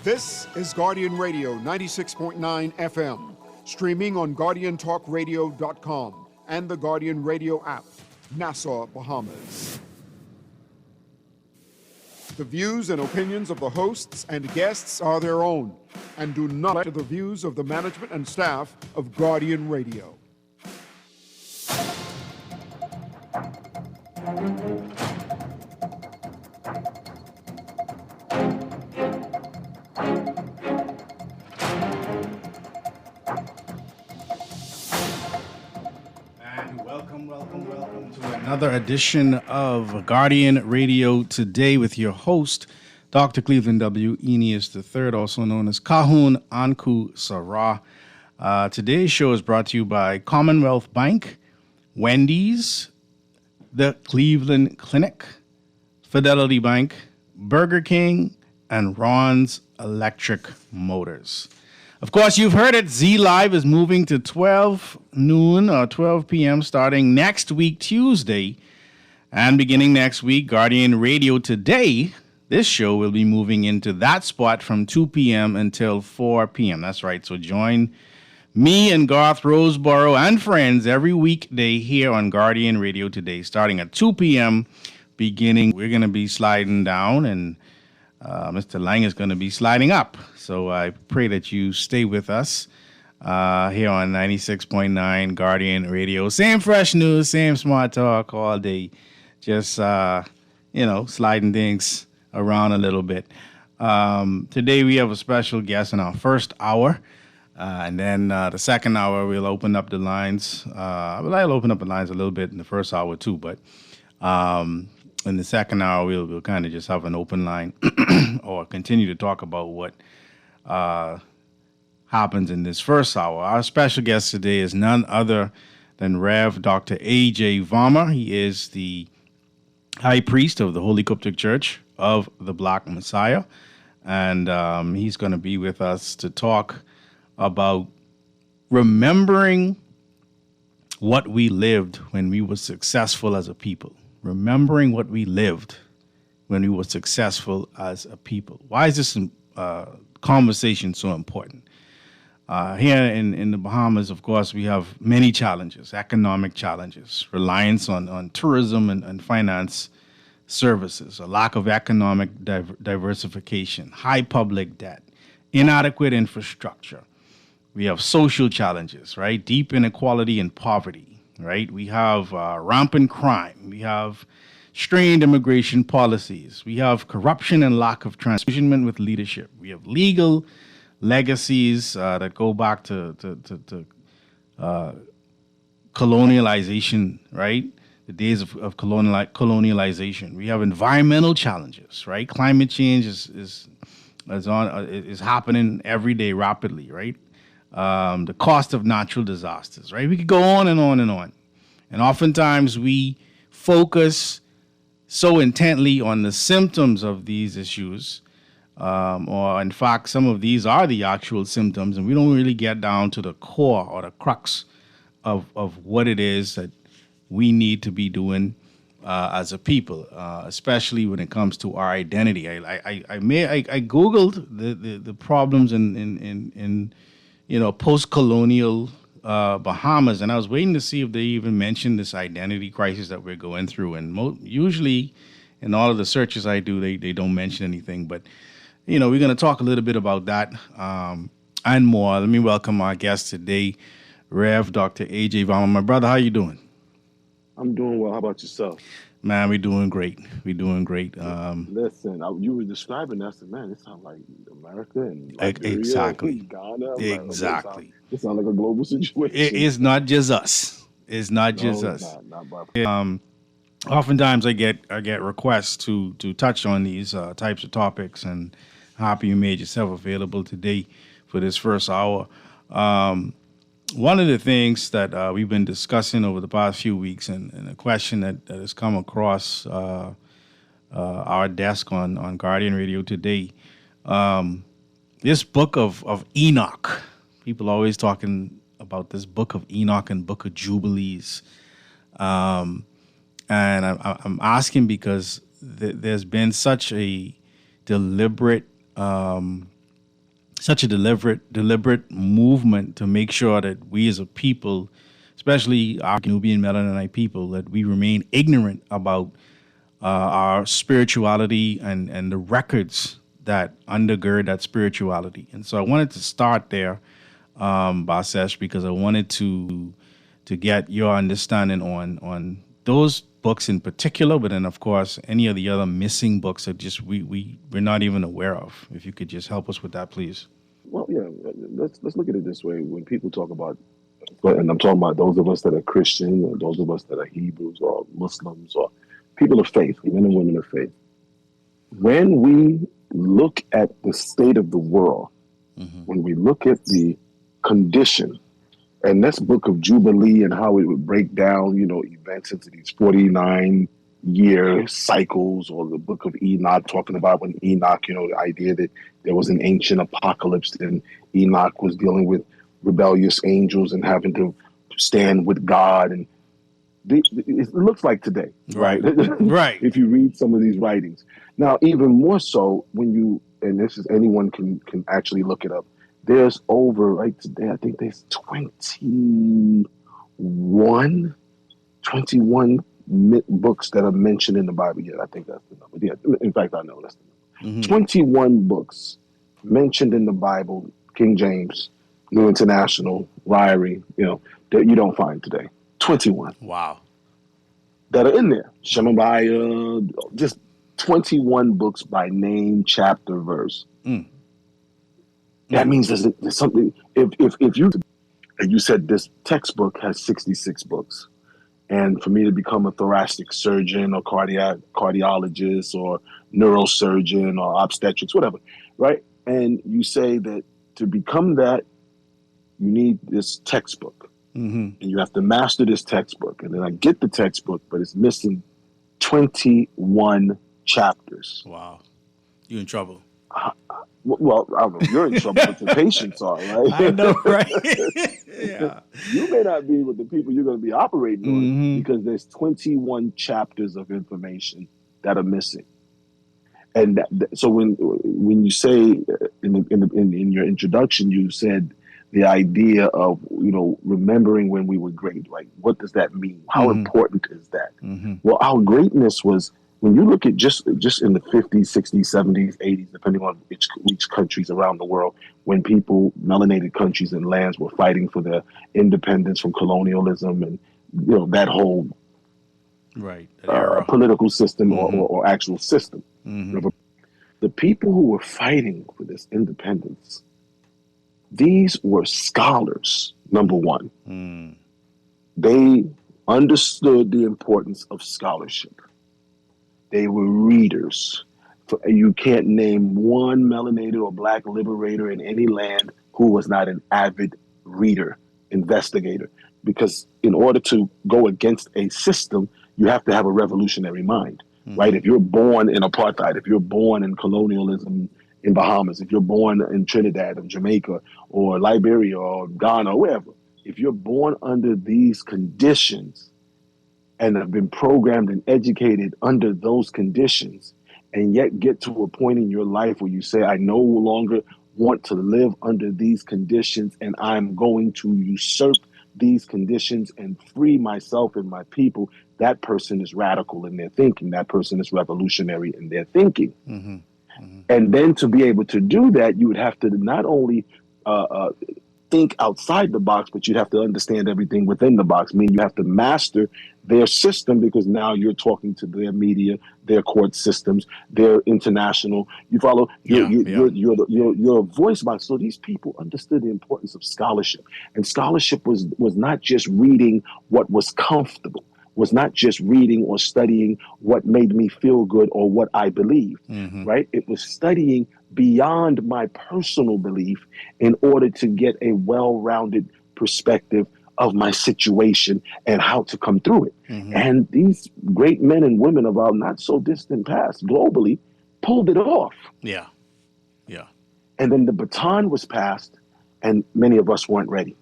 This is Guardian Radio 96.9 FM, streaming on GuardianTalkRadio.com and the Guardian Radio app, Nassau, Bahamas. The views and opinions of the hosts and guests are their own and do not reflect the views of the management and staff of Guardian Radio. Welcome to another edition of Guardian Radio Today with your host, Dr. Cleveland W. Eneas III, also known as Kahun Anku Sarah. Today's show is brought to you by Commonwealth Bank, Wendy's, the Cleveland Clinic, Fidelity Bank, Burger King, and Ron's Electric Motors. Of course, you've heard it. Z Live is moving to 12 noon or 12 p.m. starting next week, Tuesday. And beginning next week, Guardian Radio Today, this show will be moving into that spot from 2 p.m. until 4 p.m. That's right. So join me and Garth Roseborough and friends every weekday here on Guardian Radio Today, starting at 2 p.m. Beginning, we're going to be sliding down and Mr. Lang is going to be sliding up. So I pray that you stay with us here on 96.9 Guardian Radio. Same fresh news, same smart talk all day. Just, sliding things around a little bit. Today we have a special guest in our first hour. And then the second hour, we'll open up the lines. I'll open up the lines a little bit in the first hour too, but in the second hour, we'll kind of just have an open line or continue to talk about what happens in this first hour. Our special guest today is none other than Rev. Dr. A.J. Vaughn. He is the High Priest of the Holy Coptic Church of the Black Messiah, and he's going to be with us to talk about remembering what we lived when we were successful as a people. Remembering what we lived when we were successful as a people. Why is this conversation so important? Here in the Bahamas, of course, we have many challenges, economic challenges, reliance on tourism and finance services, a lack of economic diversification, high public debt, inadequate infrastructure. We have social challenges, right? Deep inequality and poverty. Right, we have rampant crime. We have strained immigration policies. We have corruption and lack of transitionment with leadership. We have legal legacies that go back to colonialization. Right, the days of colonialization. We have environmental challenges. Right, climate change is happening every day rapidly. Right. The cost of natural disasters, right? We could go on and on and on. And oftentimes we focus so intently on the symptoms of these issues, or in fact, some of these are the actual symptoms, and we don't really get down to the core or the crux of what it is that we need to be doing as a people, especially when it comes to our identity. I Googled the problems in post-colonial Bahamas, and I was waiting to see if they even mentioned this identity crisis that we're going through. And usually, in all of the searches I do, they don't mention anything. But, we're going to talk a little bit about that and more. Let me welcome our guest today, Rev. Dr. A.J. Vaughn. My brother, how you doing? I'm doing well. How about yourself? Man, we're doing great. Listen, you were describing that, so man, it sounds like America and Liberia, exactly, Ghana. Exactly. It sounds like a global situation. It's not just us. It's not just us. Oftentimes, I get requests to touch on these types of topics, and happy you made yourself available today for this first hour. One of the things that we've been discussing over the past few weeks, and a question that has come across our desk on Guardian Radio Today, this Book of Enoch. People are always talking about this Book of Enoch and Book of Jubilees. And I'm asking because there's been such a deliberate such a deliberate movement to make sure that we as a people, especially our Nubian Melaninite people, that we remain ignorant about our spirituality and the records that undergird that spirituality. And so I wanted to start there, Basesh, because I wanted to get your understanding on those books in particular, but then of course any of the other missing books that just we're not even aware of. If you could just help us with that, please. Well, yeah, let's look at it this way. When people talk about, and I'm talking about those of us that are Christian, or those of us that are Hebrews or Muslims or people of faith, men and women of faith. When we look at the state of the world, when we look at the condition, and this book of Jubilee and how it would break down, events into these 49-year cycles, or the book of Enoch talking about when Enoch, the idea that there was an ancient apocalypse and Enoch was dealing with rebellious angels and having to stand with God. And it looks like today, right? Right. If you read some of these writings. Now, even more so and this is, anyone can actually look it up. There's over, right today, I think there's 21 books that are mentioned in the Bible. Yeah, I think that's the number. Yeah, in fact, I know that's the number. 21 books mentioned in the Bible, King James, New International, Ryrie, that you don't find today. 21. Wow. That are in there. Shemaiah, just 21 books by name, chapter, verse. That means there's something. If you said this textbook has 66 books, and for me to become a thoracic surgeon or cardiologist or neurosurgeon or obstetrics, whatever, right? And you say that to become that, you need this textbook, and you have to master this textbook. And then I get the textbook, but it's missing 21 chapters. Wow, you're in trouble. Well, I don't know. You're in trouble, but your patients are, right? I know, right? Yeah. You may not be with the people you're going to be operating on, because there's 21 chapters of information that are missing. And so when you say in your introduction, you said the idea of remembering when we were great. Like, what does that mean? How important is that? Well, our greatness was, when you look at just in the 50s, 60s, 70s, 80s, depending on each countries around the world, when people, melanated countries and lands, were fighting for their independence from colonialism and that whole political system or actual system. The people who were fighting for this independence, these were scholars, number one. They understood the importance of scholarship. They were readers. You can't name one melanated or black liberator in any land who was not an avid reader, investigator. Because in order to go against a system, you have to have a revolutionary mind, right? If you're born in apartheid, if you're born in colonialism in Bahamas, if you're born in Trinidad or Jamaica or Liberia or Ghana or wherever, if you're born under these conditions and have been programmed and educated under those conditions, and yet get to a point in your life where you say, I no longer want to live under these conditions, and I'm going to usurp these conditions and free myself and my people, that person is radical in their thinking. That person is revolutionary in their thinking. And then to be able to do that, you would have to not only think outside the box, but you'd have to understand everything within the box. Meaning you have to master their system, because now you're talking to their media, their court systems, their international. You follow? You're a voice box. So these people understood the importance of scholarship, and scholarship was not just reading what was comfortable, was not just reading or studying what made me feel good or what I believed, right? It was studying beyond my personal belief in order to get a well-rounded perspective of my situation and how to come through it. And these great men and women of our not so distant past globally pulled it off. Yeah. And then the baton was passed, and many of us weren't ready.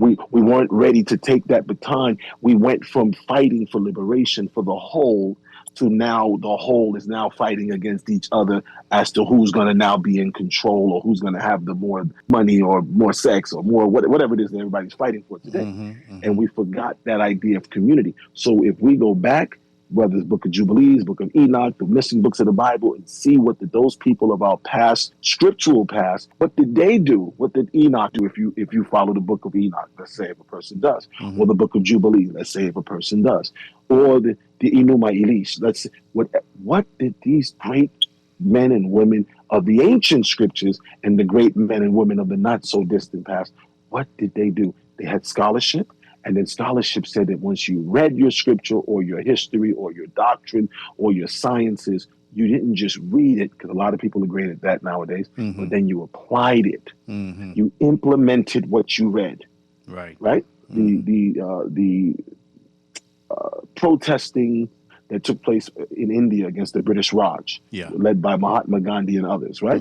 We weren't ready to take that baton. We went from fighting for liberation for the whole to now the whole is now fighting against each other as to who's going to now be in control or who's going to have the more money or more sex or more whatever it is that everybody's fighting for today. And we forgot that idea of community. So if we go back, whether it's Book of Jubilees, Book of Enoch, the missing books of the Bible, and see what did those people of our past, scriptural past, what did they do? What did Enoch do? If you follow the Book of Enoch, let's say if a person does, or the Book of Jubilees, let's say if a person does, or the Enuma Elish, let's say, what did these great men and women of the ancient scriptures and the great men and women of the not so distant past, what did they do? They had scholarship. And then scholarship said that once you read your scripture or your history or your doctrine or your sciences, you didn't just read it, because a lot of people are great at that nowadays, but then you applied it. You implemented what you read. Right? The protesting that took place in India against the British Raj, led by Mahatma Gandhi and others, right?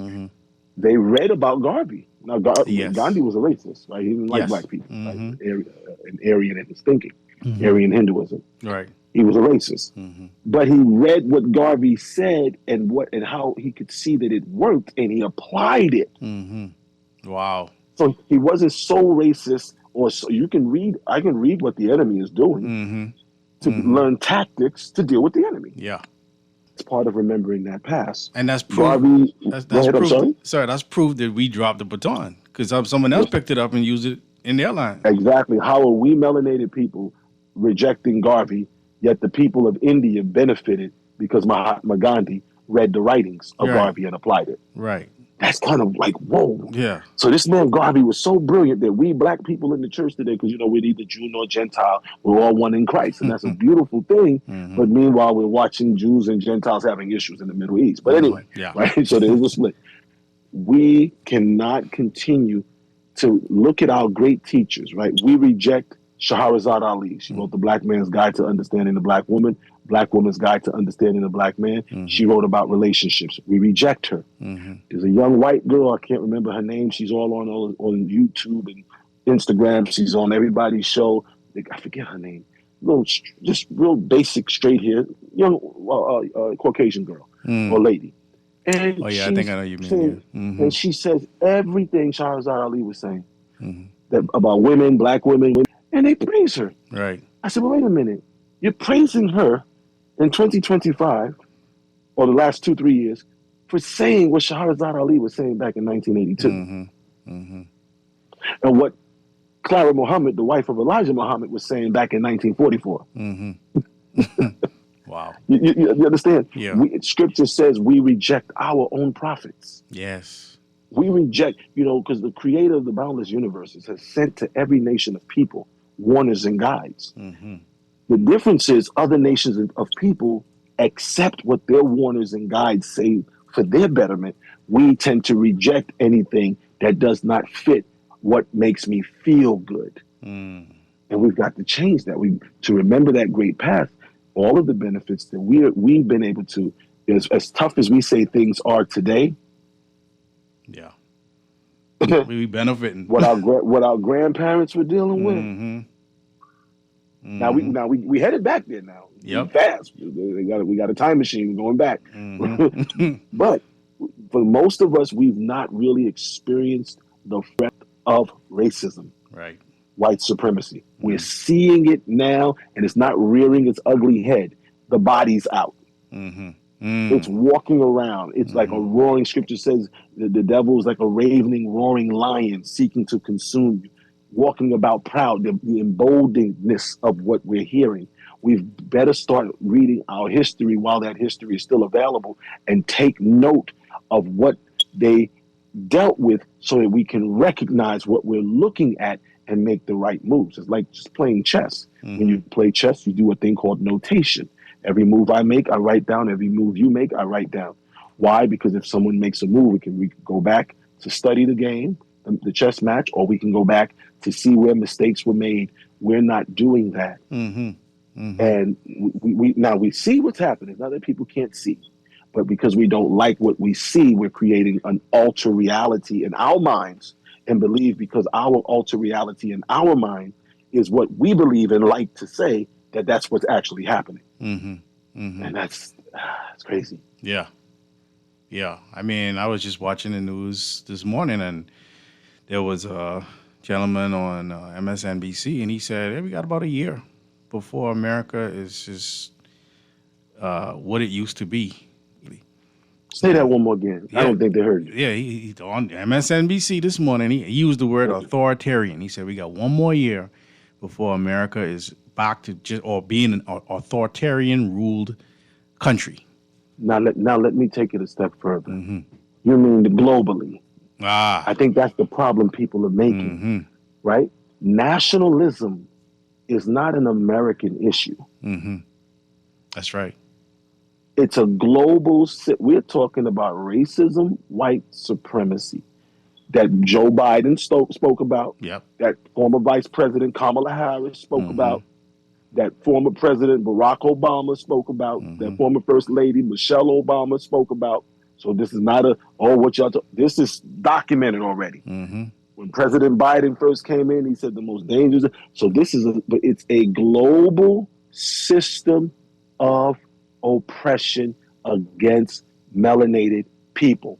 They read about Garvey. Now, Gandhi was a racist, right? He didn't like black people, right? An Aryan in his thinking, Aryan Hinduism. Right. He was a racist, but he read what Garvey said and how he could see that it worked, and he applied it. Wow. So he wasn't so racist, or so I can read what the enemy is doing to learn tactics to deal with the enemy. Yeah. It's part of remembering that past. And that's proof. Garvey, that's proof. Sorry, that's proof that we dropped the baton, because someone else picked it up and used it in their line. Exactly. How are we melanated people rejecting Garvey, yet the people of India benefited because Mahatma Gandhi read the writings of Garvey and applied it? Right. That's kind of like, whoa. Yeah. So this man Garvey was so brilliant that we black people in the church today, because, we're neither Jew nor Gentile, we're all one in Christ. And that's a beautiful thing. But meanwhile, we're watching Jews and Gentiles having issues in the Middle East. But anyway, right? So there's a split. We cannot continue to look at our great teachers, right? We reject Shahrazad Ali. She wrote The Black Man's Guide to Understanding the Black Woman, Black Woman's Guide to Understanding the Black Man. She wrote about relationships. We reject her. There's a young white girl, I can't remember her name. She's all on YouTube and Instagram. She's on everybody's show. I forget her name. Just real basic, straight hair, young Caucasian girl or lady. And I think I know you mean. And she says everything Shahrazad Ali was saying that about women, black women, and they praise her. Right. I said, well, wait a minute. You're praising her in 2025, or the last 2-3 years, for saying what Shahrazad Ali was saying back in 1982. And what Clara Muhammad, the wife of Elijah Muhammad, was saying back in 1944. Wow. You understand? Yeah. Scripture says we reject our own prophets. Yes. We reject, because the creator of the boundless universes has sent to every nation of people warners and guides. The difference is other nations of people accept what their warners and guides say for their betterment. We tend to reject anything that does not fit what makes me feel good. And we've got to change that. To remember that great path, all of the benefits that we've been able to, as tough as we say things are today. Yeah. We benefiting. what our grandparents were dealing with. Now we headed back there now. Yep. Fast. We got a time machine going back. But for most of us, we've not really experienced the threat of racism. Right. White supremacy. We're seeing it now, and it's not rearing its ugly head. The body's out. It's walking around. It's like a roaring. Scripture says the devil is like a ravening, roaring lion seeking to consume you, walking about proud, the emboldenedness of what we're hearing. We've better start reading our history while that history is still available and take note of what they dealt with so that we can recognize what we're looking at and make the right moves. It's like just playing chess. When you play chess, you do a thing called notation. Every move I make, I write down. Every move you make, I write down. Why? Because if someone makes a move, we can go back to study the game, the chess match, or we can go back to see where mistakes were made. We're not doing that. And we see what's happening. Not that people can't see, but because we don't like what we see, we're creating an alter reality in our minds and believe because our alter reality in our mind is what we believe and like to say that that's what's actually happening. And that's crazy. Yeah. Yeah. I mean, I was just watching the news this morning, and there was a gentleman on MSNBC, and he said, hey, we got about a year before America is just what it used to be. Say that one more again. Yeah. I don't think they heard you. Yeah, he on MSNBC this morning. He used the word authoritarian. He said we got one more year before America is back to just or being an authoritarian ruled country. Now let me take it a step further. You mean globally? I think that's the problem people are making, right? Nationalism is not an American issue. That's right. It's a global. We're talking about racism, white supremacy, that Joe Biden spoke about. Yep. That former Vice President Kamala Harris spoke about. That former President Barack Obama spoke about. That former First Lady Michelle Obama spoke about. So this is not what y'all. This is documented already. When President Biden first came in, he said the most dangerous. So this is but it's a global system of oppression against melanated people.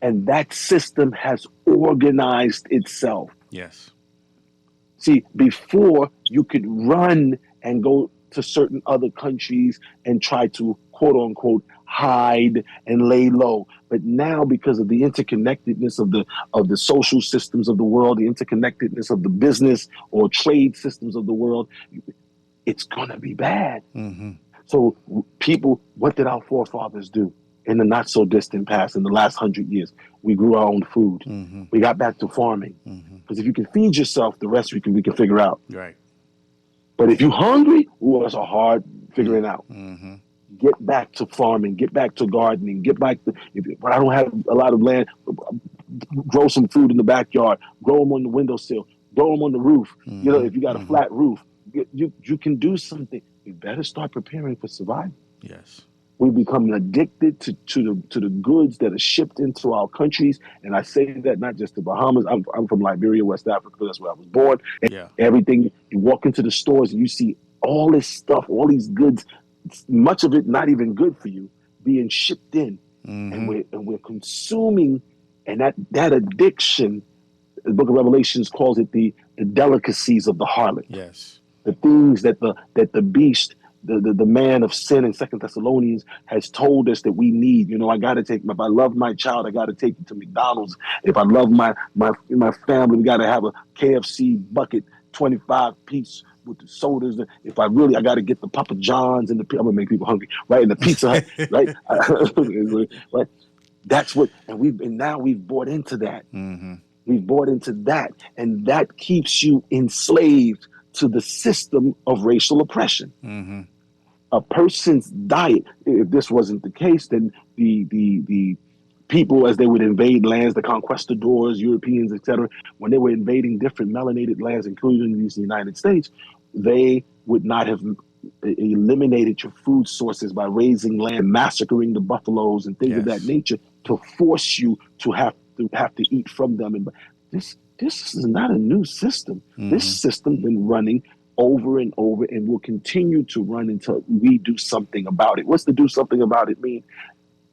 And that system has organized itself. Yes. See, before you could run and go to certain other countries and try to, quote unquote, hide and lay low. But now, because of the interconnectedness of the social systems of the world, the interconnectedness of the business or trade systems of the world, it's gonna be bad. So people, what did our forefathers do in the not so distant past, in the last 100 years? We grew our own food. We got back to farming. Because if you can feed yourself, the rest we can figure out. Right. But if you're hungry, that's a hard figuring out. Get back to farming, get back to gardening, get back to, but I don't have a lot of land, grow some food in the backyard, grow them on the windowsill, grow them on the roof. You know, if you got a flat roof, you can do something. You better start preparing for survival. Yes. We become addicted to the goods that are shipped into our countries. And I say that not just the Bahamas. I'm from Liberia, West Africa. That's where I was born. And everything, you walk into the stores and you see all this stuff, all these goods, much of it not even good for you, being shipped in. And we're consuming, and that addiction, the Book of Revelations calls it the delicacies of the harlot. Yes. The things that the beast, the man of sin in 2 Thessalonians has told us that we need. You know, I got to take, if I love my child, I got to take it to McDonald's. If I love my family, we got to have a KFC bucket, 25-piece with the sodas. If I got to get the Papa John's and I'm going to make people hungry, right? And the Pizza Hut, right? Right? That's what, and now we've bought into that. We've bought into that. And that keeps you enslaved to the system of racial oppression. A person's diet, if this wasn't the case, then the people, as they would invade lands, the conquistadors, Europeans, etc., when they were invading different melanated lands, including these United States, they would not have eliminated your food sources by raising land, massacring the buffaloes and things of that nature to force you to have to eat from them. And this is not a new system. This system been running over and over and will continue to run until we do something about it. What's to do something about it mean?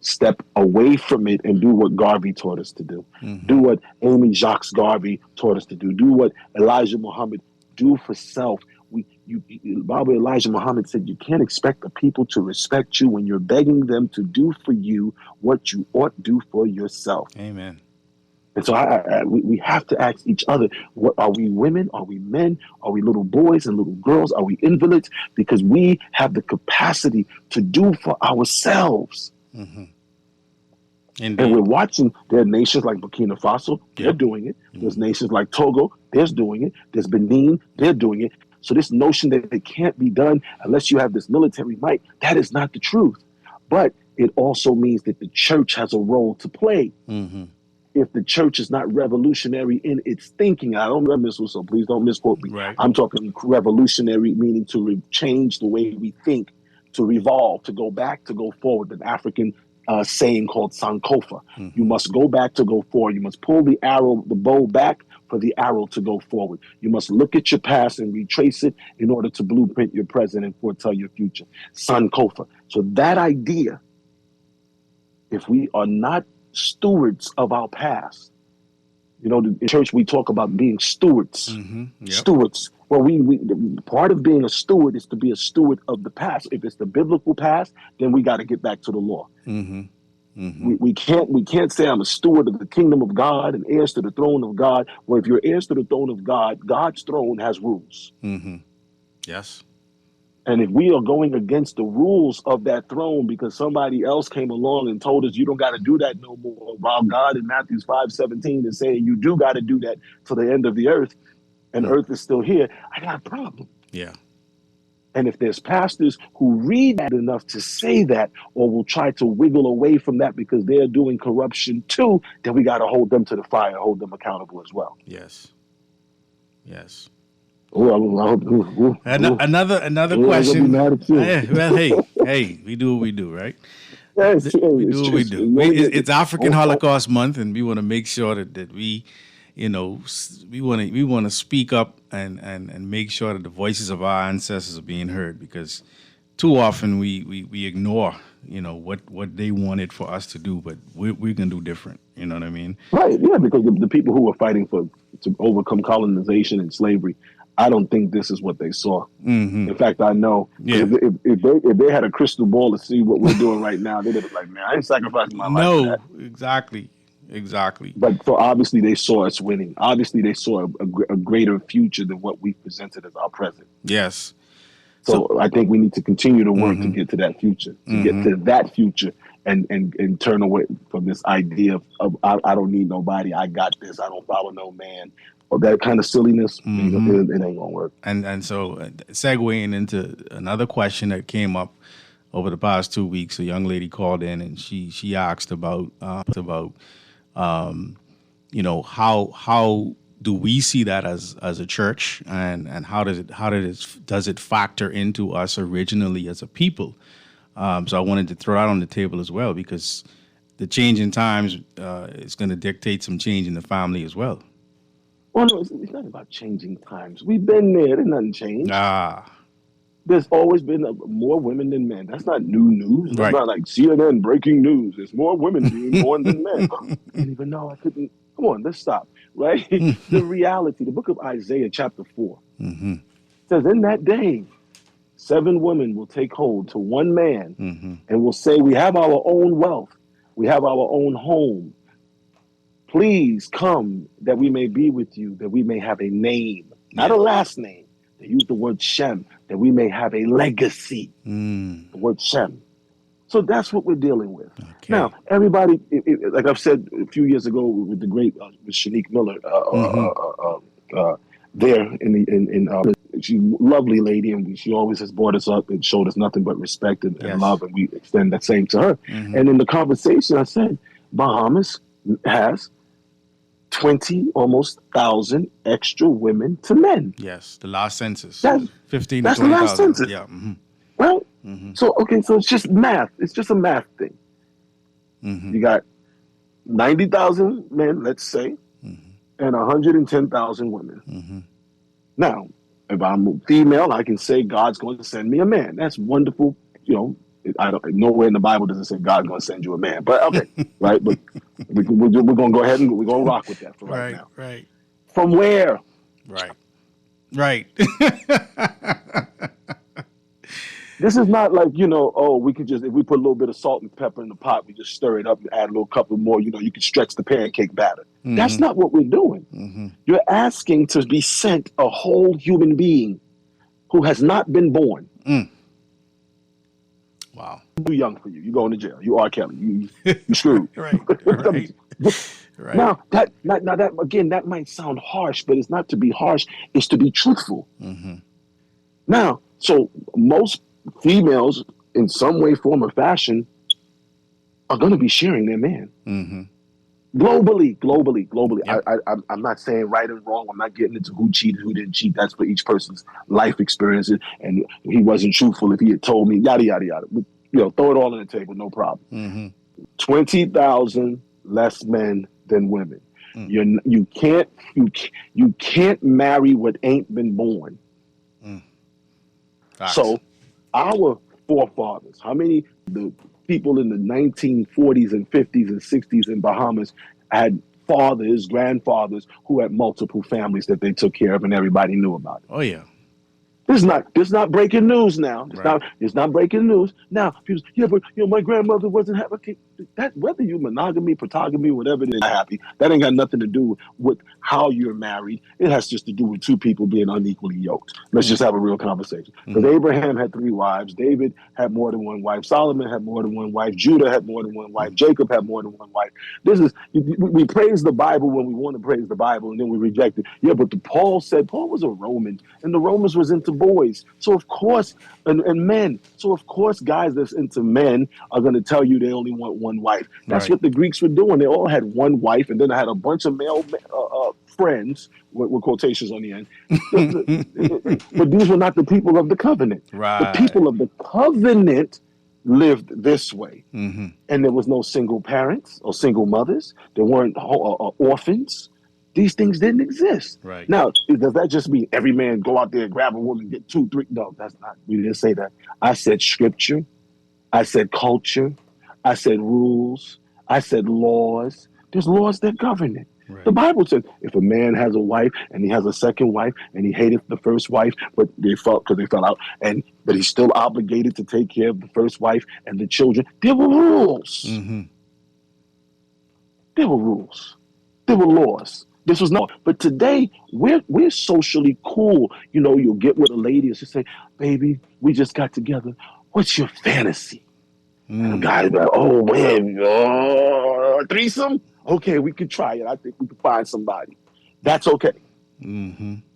Step away from it and do what Garvey taught us to do. Do what Amy Jacques Garvey taught us to do. Do what Elijah Muhammad do for self. Baba Elijah Muhammad said, you can't expect the people to respect you when you're begging them to do for you what you ought to do for yourself. Amen. And so we have to ask each other, what are we women? Are we men? Are we little boys and little girls? Are we invalids? Because we have the capacity to do for ourselves. And we're watching, there are nations like Burkina Faso, they're doing it. There's nations like Togo, they're doing it. There's Benin, they're doing it. So this notion that it can't be done unless you have this military might, that is not the truth. But it also means that the church has a role to play. If the church is not revolutionary in its thinking, I don't remember this, so please don't misquote me. Right. I'm talking revolutionary, meaning to change the way we think, to revolve, to go back, to go forward. The African saying called Sankofa. You must go back to go forward. You must pull the bow back for the arrow to go forward. You must look at your past and retrace it in order to blueprint your present and foretell your future. Sankofa. So that idea, if we are not stewards of our past, in church we talk about being stewards. Yep. Stewards. Well, we part of being a steward is to be a steward of the past. If it's the biblical past, then we got to get back to the law. We can't say I'm a steward of the kingdom of God and heirs to the throne of God. Well, if you're heirs to the throne of God, God's throne has rules. Yes. And if we are going against the rules of that throne because somebody else came along and told us you don't got to do that no more, while God in Matthew 5:17 is saying you do got to do that to the end of the earth, and earth is still here, I got a problem. Yeah. And if there's pastors who read that enough to say that, or will try to wiggle away from that because they're doing corruption too, then we got to hold them to the fire, hold them accountable as well. Yes. Yes. Another question. Well, hey, we do what we do, right? Yes, we do what we do. It's African Holocaust Month, and we want to make sure that we, we want to speak up and make sure that the voices of our ancestors are being heard, because too often we ignore, what they wanted for us to do, but we're gonna do different. You know what I mean? Right. Yeah, because the people who were fighting to overcome colonization and slavery, I don't think this is what they saw. In fact, I know if they had a crystal ball to see what we're doing right now, they'd be like, man, I ain't sacrificing my life for that. Exactly. But so obviously they saw us winning. Obviously they saw a greater future than what we presented as our present. Yes. So I think we need to continue to work to get to that future, and turn away from this idea of I don't need nobody, I got this, I don't follow no man, or that kind of silliness. It ain't gonna work. And so segueing into another question that came up over the past 2 weeks, a young lady called in and she asked about how do we see that as a church, and how does it factor into us originally as a people? So I wanted to throw that on the table as well, because the change in times is going to dictate some change in the family as well. Well, no, it's not about changing times. We've been there. There's nothing changed. There's always been more women than men. That's not new news. That's not like CNN breaking news. There's more women being born than men. I didn't even know. I couldn't. Come on, let's stop. Right? The reality, the book of Isaiah chapter 4 says, in that day, 7 women will take hold to one man and will say, we have our own wealth. We have our own home. Please come that we may be with you, that we may have a name, not a last name. They use the word Shem, that we may have a legacy. The word Shem. So that's what we're dealing with. Okay. Now, everybody, like I've said a few years ago with the great with Shanique Miller, there she's a lovely lady, and she always has brought us up and showed us nothing but respect and love, and we extend that same to her. And in the conversation, I said, Bahamas has 20 almost 1,000 extra women to men. Yes, the last census. 15 that's to 20,000. The last census. Yeah. Right? So it's just math. It's just a math thing. You got 90,000 men, let's say, and 110,000 women. Now, if I'm a female, I can say God's going to send me a man. That's wonderful. Nowhere in the Bible does it say God's going to send you a man. But okay, right? But we're going to go ahead and we're going to rock with that for right now. Right. From where? Right. This is not like, we could just, if we put a little bit of salt and pepper in the pot, we just stir it up and add a little couple more, you can stretch the pancake batter. That's not what we're doing. You're asking to be sent a whole human being who has not been born. Wow. Too young for you. You're going to jail. You are Kelly. You screwed. Right. Now, that again, that might sound harsh, but it's not to be harsh. It's to be truthful. Now, so most females, in some way, form, or fashion, are going to be sharing their man. Globally. Yep. I'm not saying right and wrong. I'm not getting into who cheated, who didn't cheat. That's for each person's life experiences. And he wasn't truthful if he had told me, yada, yada, yada. Throw it all on the table, no problem. 20,000 less men than women. You can't marry what ain't been born. So our forefathers, how many the people in the 1940s and 50s and 60s in Bahamas had fathers, grandfathers who had multiple families that they took care of and everybody knew about it. Oh yeah. This is not breaking news now. Right. It's not breaking news. Now, people say, yeah, but my grandmother wasn't happy. That whether you monogamy, protogamy, whatever it is, happy, that ain't got nothing to do with how you're married. It has just to do with two people being unequally yoked. Let's just have a real conversation. Because Abraham had 3 wives, David had more than one wife, Solomon had more than one wife, Judah had more than one wife, Jacob had more than one wife. We praise the Bible when we want to praise the Bible, and then we reject it. Yeah, but Paul was a Roman, and the Romans was into boys. So of course, and men. So of course, guys that's into men are going to tell you they only want one wife. That's what the Greeks were doing. They all had one wife, and then they had a bunch of male friends with quotations on the end. But these were not the people of the covenant. Right. The people of the covenant lived this way, and there was no single parents or single mothers. There weren't orphans. These things didn't exist. Right. Now, does that just mean every man go out there and grab a woman, get 2, 3? No, that's not. We didn't say that. I said scripture. I said culture. I said rules. I said laws. There's laws that govern it. Right. The Bible says if a man has a wife and he has a second wife and he hated the first wife, but they fell out, but he's still obligated to take care of the first wife and the children. There were rules. There were rules. There were laws. This was not. But today we're socially cool. You'll get with a lady and she'll say, "Baby, we just got together. What's your fantasy?" And the guy's like, "Oh man, threesome? Okay, we could try it. I think we could find somebody." That's okay.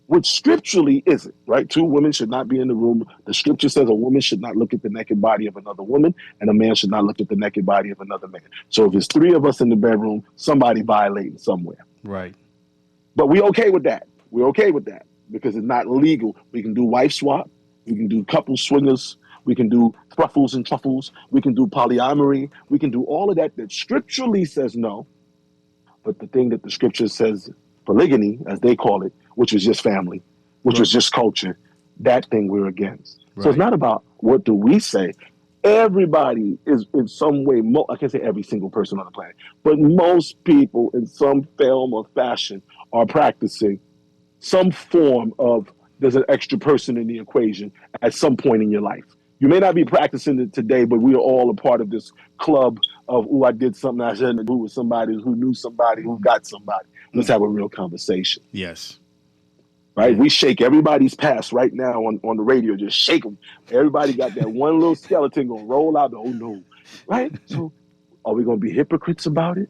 Which scripturally isn't, right? 2 women should not be in the room. The scripture says a woman should not look at the naked body of another woman, and a man should not look at the naked body of another man. So if there's 3 of us in the bedroom, somebody violating somewhere. Right. But we're okay with that. We're okay with that because it's not legal. We can do wife swap. We can do couple swingers. We can do thruffles and truffles. We can do polyamory. We can do all of that scripturally says no. But the thing that the scripture says, polygamy, as they call it, which was just family, which was just culture, that thing we're against. Right. So it's not about what do we say. Everybody is in some way, I can't say every single person on the planet, but most people in some form or fashion are practicing some form of there's an extra person in the equation at some point in your life. You may not be practicing it today, but we are all a part of this club of, I did something I shouldn't do with somebody who knew somebody who got somebody. Let's have a real conversation. Yes. Right? We shake everybody's past right now on the radio. Just shake them. Everybody got that one little skeleton going to roll out. Oh, no. Right? So are we going to be hypocrites about it?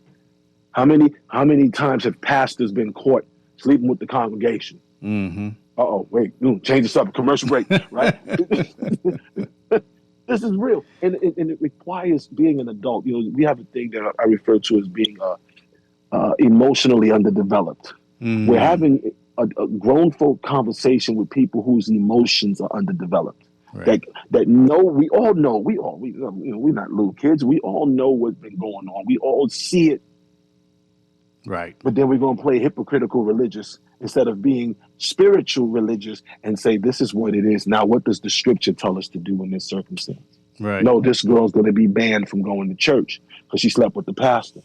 How many times have pastors been caught sleeping with the congregation? Uh-oh, wait. Change the subject. Commercial break. Right? This is real. And it requires being an adult. We have a thing that I refer to as being emotionally underdeveloped. We're having a grown folk conversation with people whose emotions are underdeveloped. Right. That know, we all know, we're not little kids. We all know what's been going on. We all see it. Right. But then we're going to play hypocritical religious instead of being spiritual religious and say, this is what it is. Now, what does the scripture tell us to do in this circumstance? Right. No, this girl's going to be banned from going to church because she slept with the pastor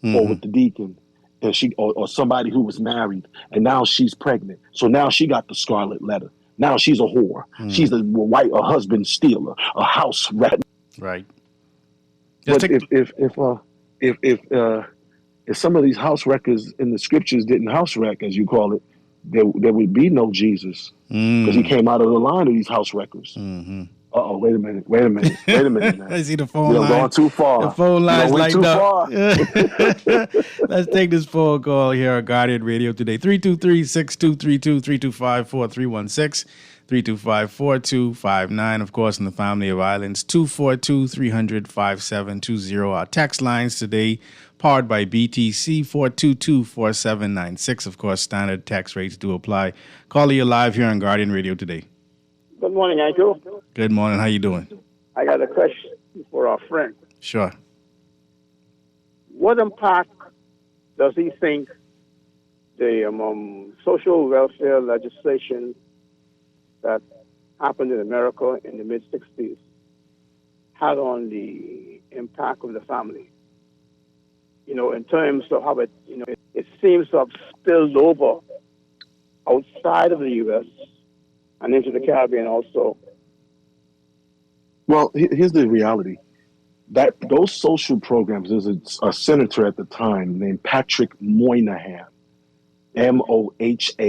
or with the deacon. And she or somebody who was married, and now she's pregnant. So now she got the scarlet letter. Now she's a whore. She's a husband stealer, a house rat. Right. But if some of these house wreckers in the scriptures didn't house wreck, as you call it, there would be no Jesus because he came out of the line of these house wreckers. Uh-oh, wait a minute now. I see the phone line. Going too far. The phone line's lighting too up. far. Let's take this phone call here on Guardian Radio today. 323-6232-325-4316, 325-4259. Of course, in the family of islands, 242-300-5720. Our text lines today, powered by BTC, 422-4796. Of course, standard text rates do apply. Caller, you're live here on Guardian Radio today. Good morning, Uncle. Good morning. How you doing? I got a question for our friend. Sure. what impact does he think the social welfare legislation that happened in America in the mid 60s had on the impact of the family? In terms of how it seems to have spilled over outside of the U.S. and into the Caribbean also. Well, here's the reality. That those social programs, there's a senator at the time named Patrick Moynihan, MohayAman,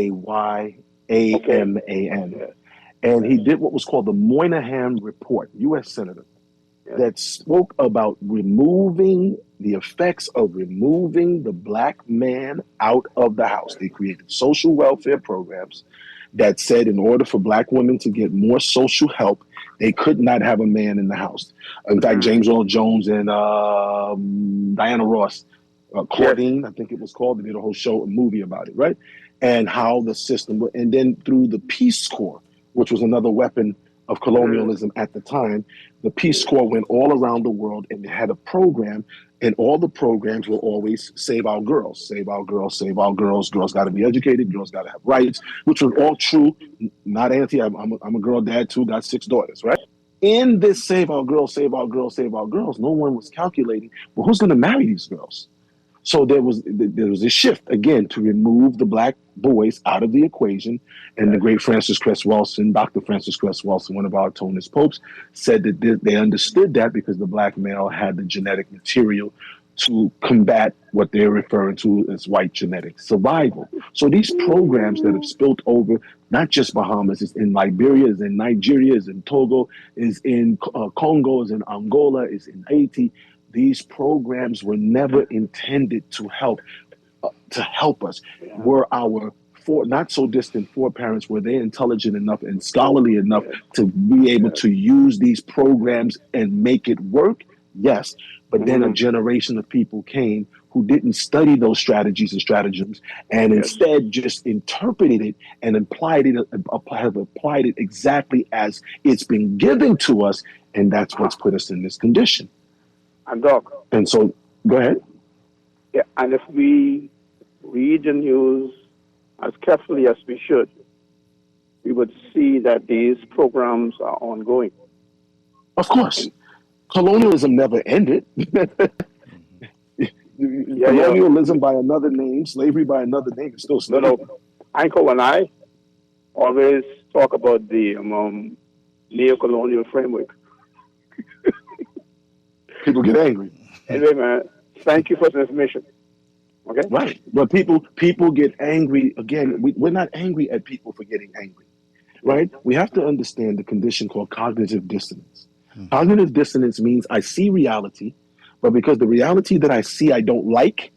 and he did what was called the Moynihan Report, U.S. Senator, that spoke about removing the effects of removing the black man out of the house. They created social welfare programs that said in order for black women to get more social help, they could not have a man in the house. In fact, James Earl Jones and Diana Ross, Claudine, I think it was called, they did a whole show, a movie about it, right? And how the system, and then through the Peace Corps, which was another weapon of colonialism at the time, the Peace Corps went all around the world and they had a program, and all the programs were always save our girls, save our girls, save our girls. Girls got to be educated, girls got to have rights, which was all true. Not anti. I'm a girl dad too, got 6 daughters, right? In this save our girls, save our girls, save our girls, no one was calculating, well, who's going to marry these girls? So there was a shift again to remove the black boys out of the equation, and the great Francis Cress Welsing, Dr. Francis Cress Welsing, one of our Tonist popes, said that they understood that because the black male had the genetic material to combat what they're referring to as white genetic survival. So these programs that have spilt over, not just Bahamas, it's in Liberia, it's in Nigeria, it's in Togo, it's in Congo, it's in Angola, it's in Haiti. These programs were never intended to help us. Were our not so distant foreparents, were they intelligent enough and scholarly enough to be able to use these programs and make it work? Yes. But then a generation of people came who didn't study those strategies and stratagems, and instead just interpreted it and have applied it exactly as it's been given to us, and that's what's put us in this condition. And Doc. And so, go ahead. Yeah, and if we read the news as carefully as we should, we would see that these programs are ongoing. Of course. Colonialism never ended. Colonialism by another name, slavery by another name, is still slavery. No. Uncle and I always talk about the neo-colonial framework. People get angry. Anyway, man, thank you for the information. Okay? Right. But people get angry. Again, we're not angry at people for getting angry, right? We have to understand the condition called cognitive dissonance. Cognitive dissonance means I see reality, but because the reality that I see I don't like,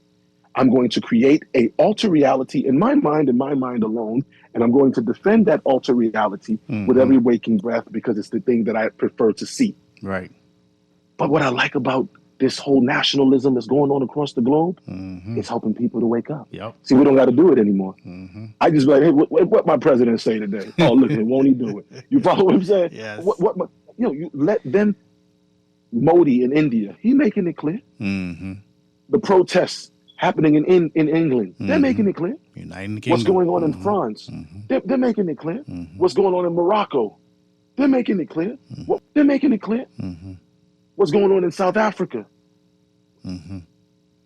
I'm going to create a alter reality in my mind alone, and I'm going to defend that alter reality with every waking breath because it's the thing that I prefer to see. Right. But what I like about this whole nationalism that's going on across the globe, it's helping people to wake up. Yep. See, we don't got to do it anymore. I just be like, hey, what my president say today? Oh, look, won't he do it? You follow what I'm saying? Yes. You let them, Modi in India, he making it clear. The protests happening in England, they're making it clear. What's going on in France, they're making it clear. What's going on in Morocco, they're making it clear. They're making it clear. What's going on in South Africa? The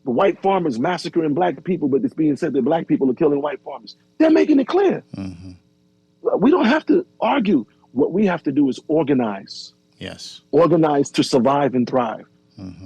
white farmers massacring black people, but it's being said that black people are killing white farmers. They're making it clear. We don't have to argue. What we have to do is organize. Yes. Organize to survive and thrive.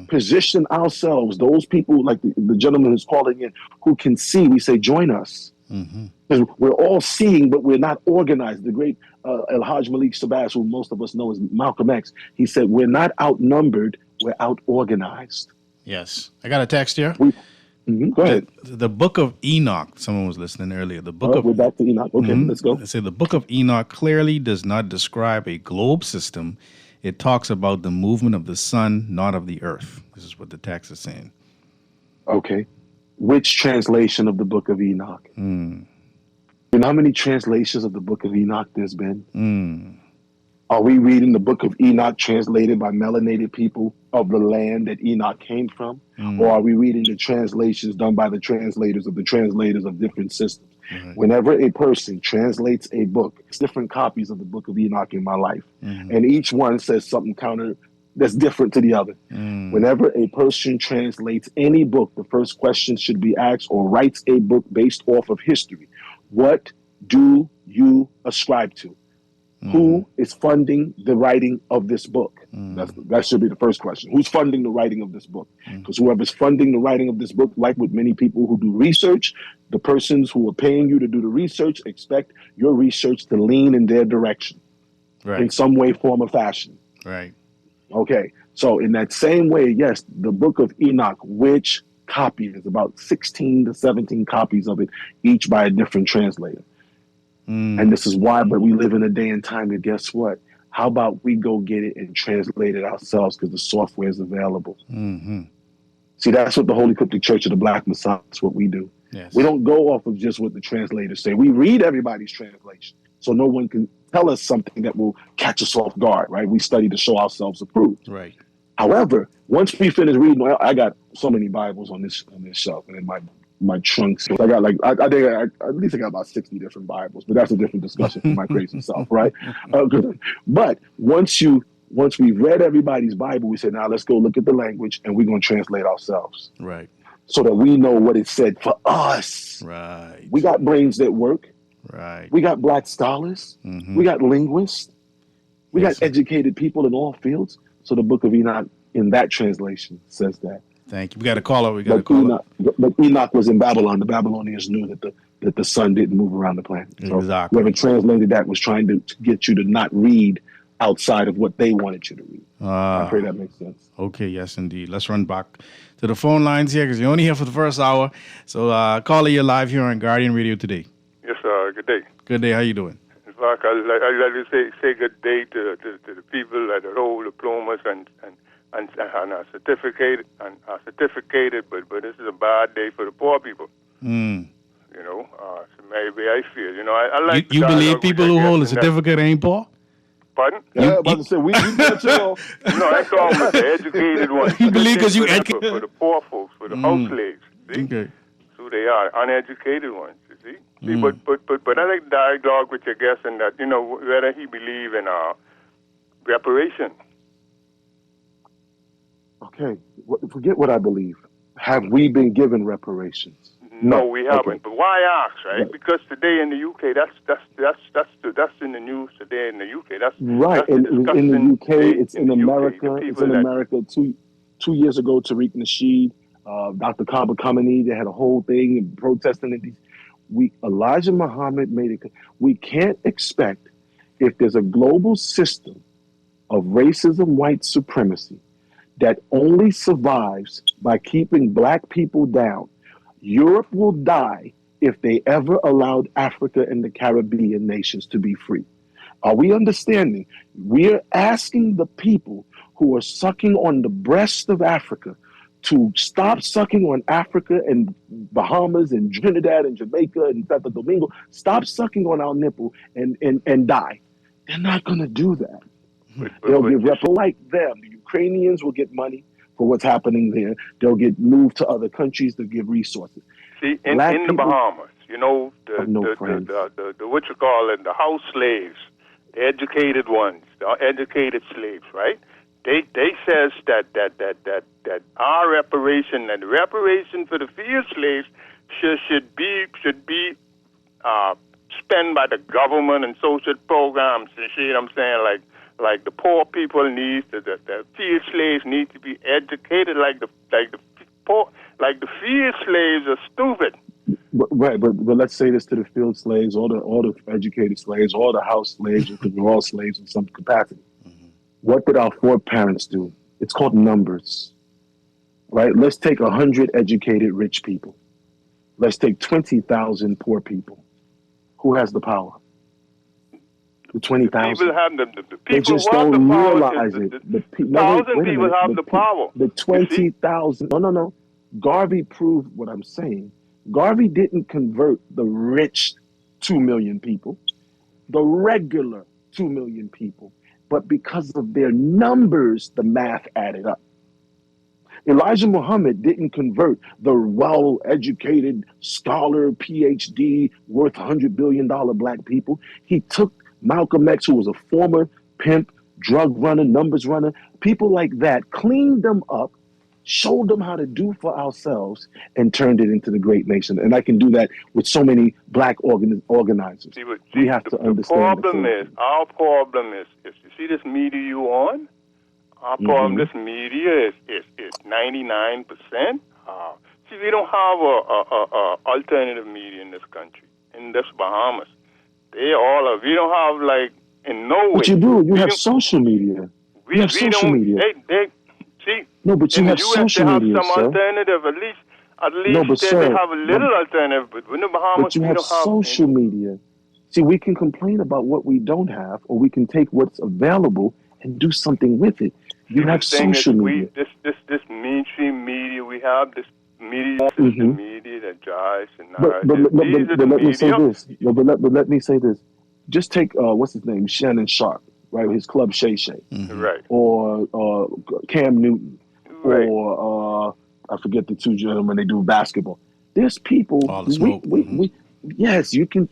Position ourselves, those people like the gentleman who's calling in, who can see, we say, join us. Because we're all seeing, but we're not organized. The great El-Hajj Malik Shabazz, who most of us know as Malcolm X, he said, we're not outnumbered, we're out-organized. Yes. I got a text here. Go ahead. The Book of Enoch, someone was listening earlier. We're back to Enoch. Okay, let's go. They say the Book of Enoch clearly does not describe a globe system. It talks about the movement of the sun, not of the earth. This is what the text is saying. Okay. Which translation of the Book of Enoch? You know how many translations of the Book of Enoch there's been? Are we reading the Book of Enoch translated by melanated people of the land that Enoch came from? Or are we reading the translations done by the translators of different systems? Right. Whenever a person translates a book, it's different copies of the Book of Enoch in my life. And each one says something counter that's different to the other. Whenever a person translates any book, the first question should be asked, or writes a book based off of history. What do you ascribe to? Who is funding the writing of this book? That should be the first question. Who's funding the writing of this book? Because whoever's funding the writing of this book, like with many people who do research, the persons who are paying you to do the research expect your research to lean in their direction in some way, form, or fashion. Right. Okay. So in that same way, yes, the Book of Enoch, which copy is about 16 to 17 copies of it, each by a different translator. And this is why, but we live in a day and time that, guess what? How about we go get it and translate it ourselves because the software is available. See, that's what the Holy Cryptic Church of the Black Messiah, that's what we do. Yes. We don't go off of just what the translators say. We read everybody's translation so no one can tell us something that will catch us off guard, right? We study to show ourselves approved. Right. However, once we finish reading, I got so many Bibles on this shelf and in my trunks. I got like I think at least I got about 60 different Bibles, but that's a different discussion for my crazy self, right? But once we've read everybody's Bible, we say, now let's go look at the language and we're going to translate ourselves, Right. so that we know what it said for us. Right. We got brains that work. Right. We got black scholars. We got linguists. We got educated people in all fields. So the Book of Enoch in that translation says that. Thank you. We got a caller. But Enoch was in Babylon. The Babylonians knew that the sun didn't move around the planet. So Exactly. whoever translated that was trying to get you to not read outside of what they wanted you to read. I pray that makes sense. Okay, yes, indeed. Let's run back to the phone lines here because you're only here for the first hour. So, caller, you're live here on Guardian Radio today. Yes, sir. Good day. Good day. How you doing? In fact, I'd like to say good day to the people that hold diplomas and are certificated but this is a bad day for the poor people. You know, so maybe I feel. You know, I like. You believe people who hold a certificate ain't poor? Pardon? Yeah, about to say we got you know. No, I call them the educated ones. You believe because you educated for the poor folks, for the house slaves. See? Okay. So they are uneducated ones. You see? See, but I like dialogue with your guest and that, you know, whether he believe in reparation. Okay, forget what I believe. Have we been given reparations? No, we haven't. Okay. But why ask, right? Because today in the UK, that's in the news today in the UK. That's right. That's in the UK, it's in America. It's in America. 2 years ago, Tariq Nasheed, Dr. Kaba Kamani, they had a whole thing protesting it. Elijah Muhammad made it. We can't expect, if there's a global system of racism, white supremacy, that only survives by keeping black people down. Europe will die if they ever allowed Africa and the Caribbean nations to be free. Are we understanding? We're asking the people who are sucking on the breast of Africa to stop sucking on Africa and Bahamas and Trinidad and Jamaica and Santo Domingo. Stop sucking on our nipple and die. They're not going to do that. They'll give reparations like them. The Ukrainians will get money for what's happening there. They'll get moved to other countries to give resources. See, in the Bahamas, you know, the what you call it, the house slaves, the educated ones, the educated slaves, right? They says that our reparation and the reparation for the field slaves should be spent by the government and social programs. You see what I'm saying? Like the poor people need the field slaves need to be educated like the field slaves are stupid. But let's say this to the field slaves, all the educated slaves, all the house slaves, because we're all slaves in some capacity. What did our foreparents do? It's called numbers, right? Let's take 100 educated rich people. Let's take 20,000 poor people. Who has the power? The 20,000. People have the people they just want don't the power. realize it. The thousand people have the power. The 20,000. No. Garvey proved what I'm saying. Garvey didn't convert the rich 2 million people, the regular 2 million people. but because of their numbers, the math added up. Elijah Muhammad didn't convert the well-educated scholar, PhD, worth $100 billion black people. He took Malcolm X, who was a former pimp, drug runner, numbers runner, people like that, cleaned them up, showed them how to do for ourselves, and turned it into the great nation. And I can do that with so many black organizers. We have to understand. Our problem is, if you see this media you on, our problem, this media is 99%. See, we don't have a alternative media in this country, in this Bahamas. They all are. We don't have, like, in no way. But you do. You have social media. You have social media. See, no, but you have social media, sir. They have some alternative, at least they have a little alternative. But in the Bahamas, but you have social media. See, we can complain about what we don't have, or we can take what's available and do something with it. You have social media. This mainstream media, we have this media, media that jives and but let me say this. But let me say this. Just take what's his name, Shannon Sharp, right? His club Shay Shay, right? Or Cam Newton, right? Or I forget the two gentlemen. They do basketball. There's people. Yes, you can.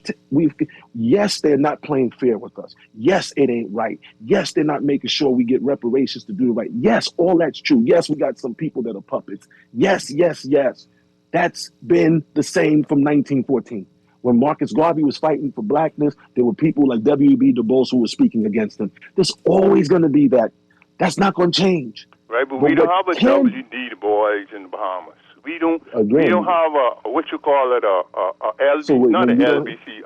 Yes, they're not playing fair with us. Yes, it ain't right. Yes, they're not making sure we get reparations to do it right. Yes, all that's true. Yes, we got some people that are puppets. Yes. That's been the same from 1914. When Marcus Garvey was fighting for blackness, there were people like W.B. Du Bois who were speaking against him. There's always going to be that. That's not going to change. Right, but we don't have a W.D. Du Bois in the Bahamas. We don't have a what you call it LBC, not an LBC.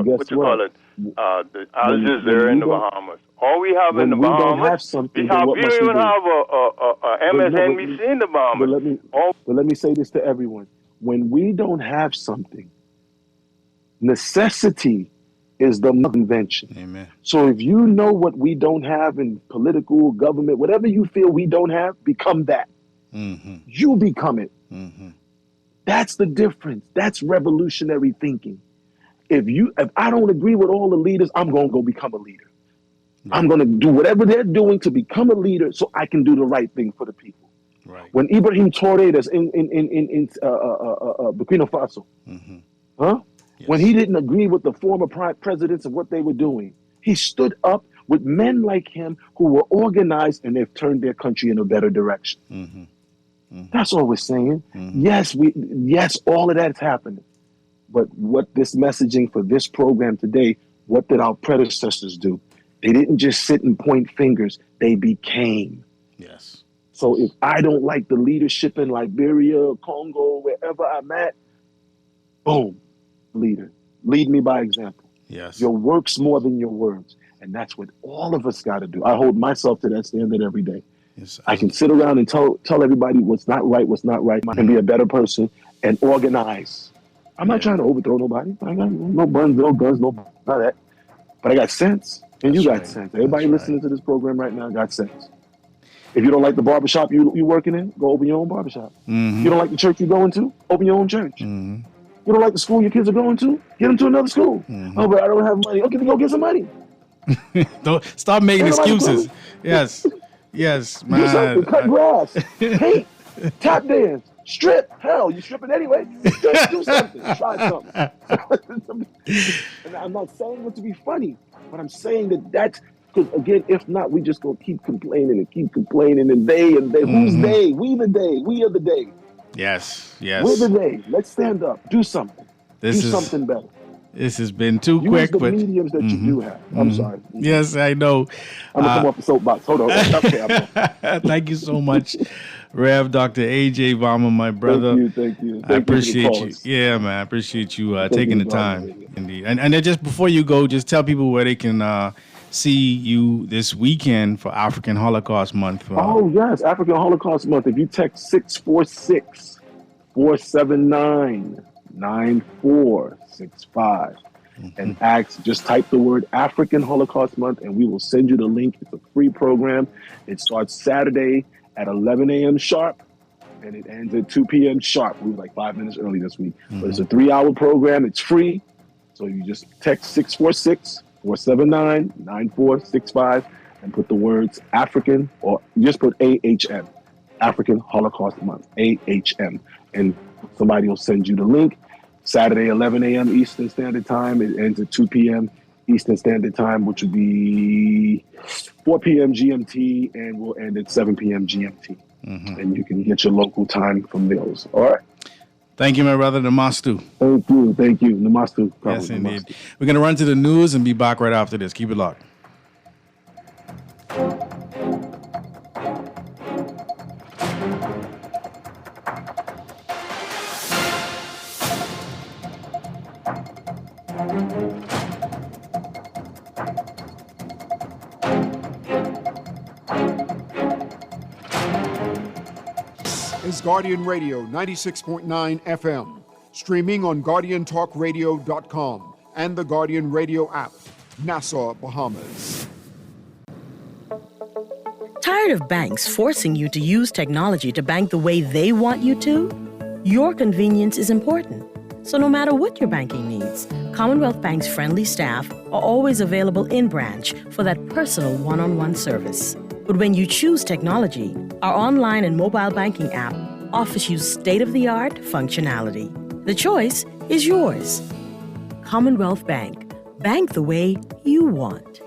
What you call it? The Al Jazeera in the Bahamas. All we have in the Bahamas, we don't even have a MSNBC in the Bahamas. But let me say this to everyone: when we don't have something, necessity is the invention. Amen. So if you know what we don't have in political, government, whatever you feel we don't have, become that. You become it. That's the difference. That's revolutionary thinking. If I don't agree with all the leaders, I'm going to go become a leader. Right. I'm going to do whatever they're doing to become a leader so I can do the right thing for the people. Right. When Ibrahim Traoré that's in Burkina Faso, yes. When he didn't agree with the former presidents and what they were doing, he stood up with men like him who were organized, and they've turned their country in a better direction. That's all we're saying. Yes, all of that's happening. But what this messaging for this program today, what did our predecessors do? They didn't just sit and point fingers. They became. Yes. So if I don't like the leadership in Liberia, Congo, wherever I'm at, boom, leader. Lead me by example. Yes. Your work's more than your words. And that's what all of us got to do. I hold myself to that standard every day. Yes, I can sit around and tell everybody what's not right, and be a better person and organize. I'm not trying to overthrow nobody. I got no guns, none of that. But I got sense, and you got sense. Everybody listening to this program right now got sense. If you don't like the barbershop you working in, go open your own barbershop. You don't like the church you're going to, open your own church. You don't like the school your kids are going to, get them to another school. Oh, but I don't have money. Okay, then go get some money. Don't stop making excuses. Yes, man. Do something. Cut grass. Paint. Tap dance. Strip. Hell, you stripping anyway. Do something. Try something. And I'm not saying it to be funny, but I'm saying that's because, again, if not, we just gonna keep complaining and they. Who's they? We the they. We are the they. Yes. We're the they. Let's stand up. Do something. Do something better. This has been too Use quick, the but mediums that you do have. I'm sorry. Yes, I know. I'm gonna come off the soapbox. Hold on. Okay, thank you so much, Rev. Dr. A.J. Vaughn, my brother. Thank you. I appreciate you. Yeah, man. I appreciate you taking the time. Indeed. And then just before you go, just tell people where they can see you this weekend for African Holocaust Month. Oh, yes. African Holocaust Month. If you text 646-479-9465 and just type the word African Holocaust Month and we will send you the link. It's a free program. It starts Saturday at 11 a.m. sharp and it ends at 2 p.m. sharp. We were like 5 minutes early this week. But it's a 3-hour program. It's free. So you just text 479-9465 and put the words African, or just put AHM, African Holocaust Month, AHM, and somebody will send you the link. Saturday, 11 a.m. Eastern Standard Time. It ends at 2 p.m. Eastern Standard Time, which would be 4 p.m. GMT, and will end at 7 p.m. GMT. Mm-hmm. And you can get your local time from those. All right? Thank you, my brother. Namastu. Thank you. Namastu. Yes, indeed. Namastu. We're going to run to the news and be back right after this. Keep it locked. Is Guardian Radio 96.9 FM, streaming on GuardianTalkRadio.com and the Guardian Radio app, Nassau, Bahamas. Tired of banks forcing you to use technology to bank the way they want you to? Your convenience is important. So no matter what your banking needs, Commonwealth Bank's friendly staff are always available in branch for that personal one-on-one service. But when you choose technology, our online and mobile banking app offers you state-of-the-art functionality. The choice is yours. Commonwealth Bank. Bank the way you want.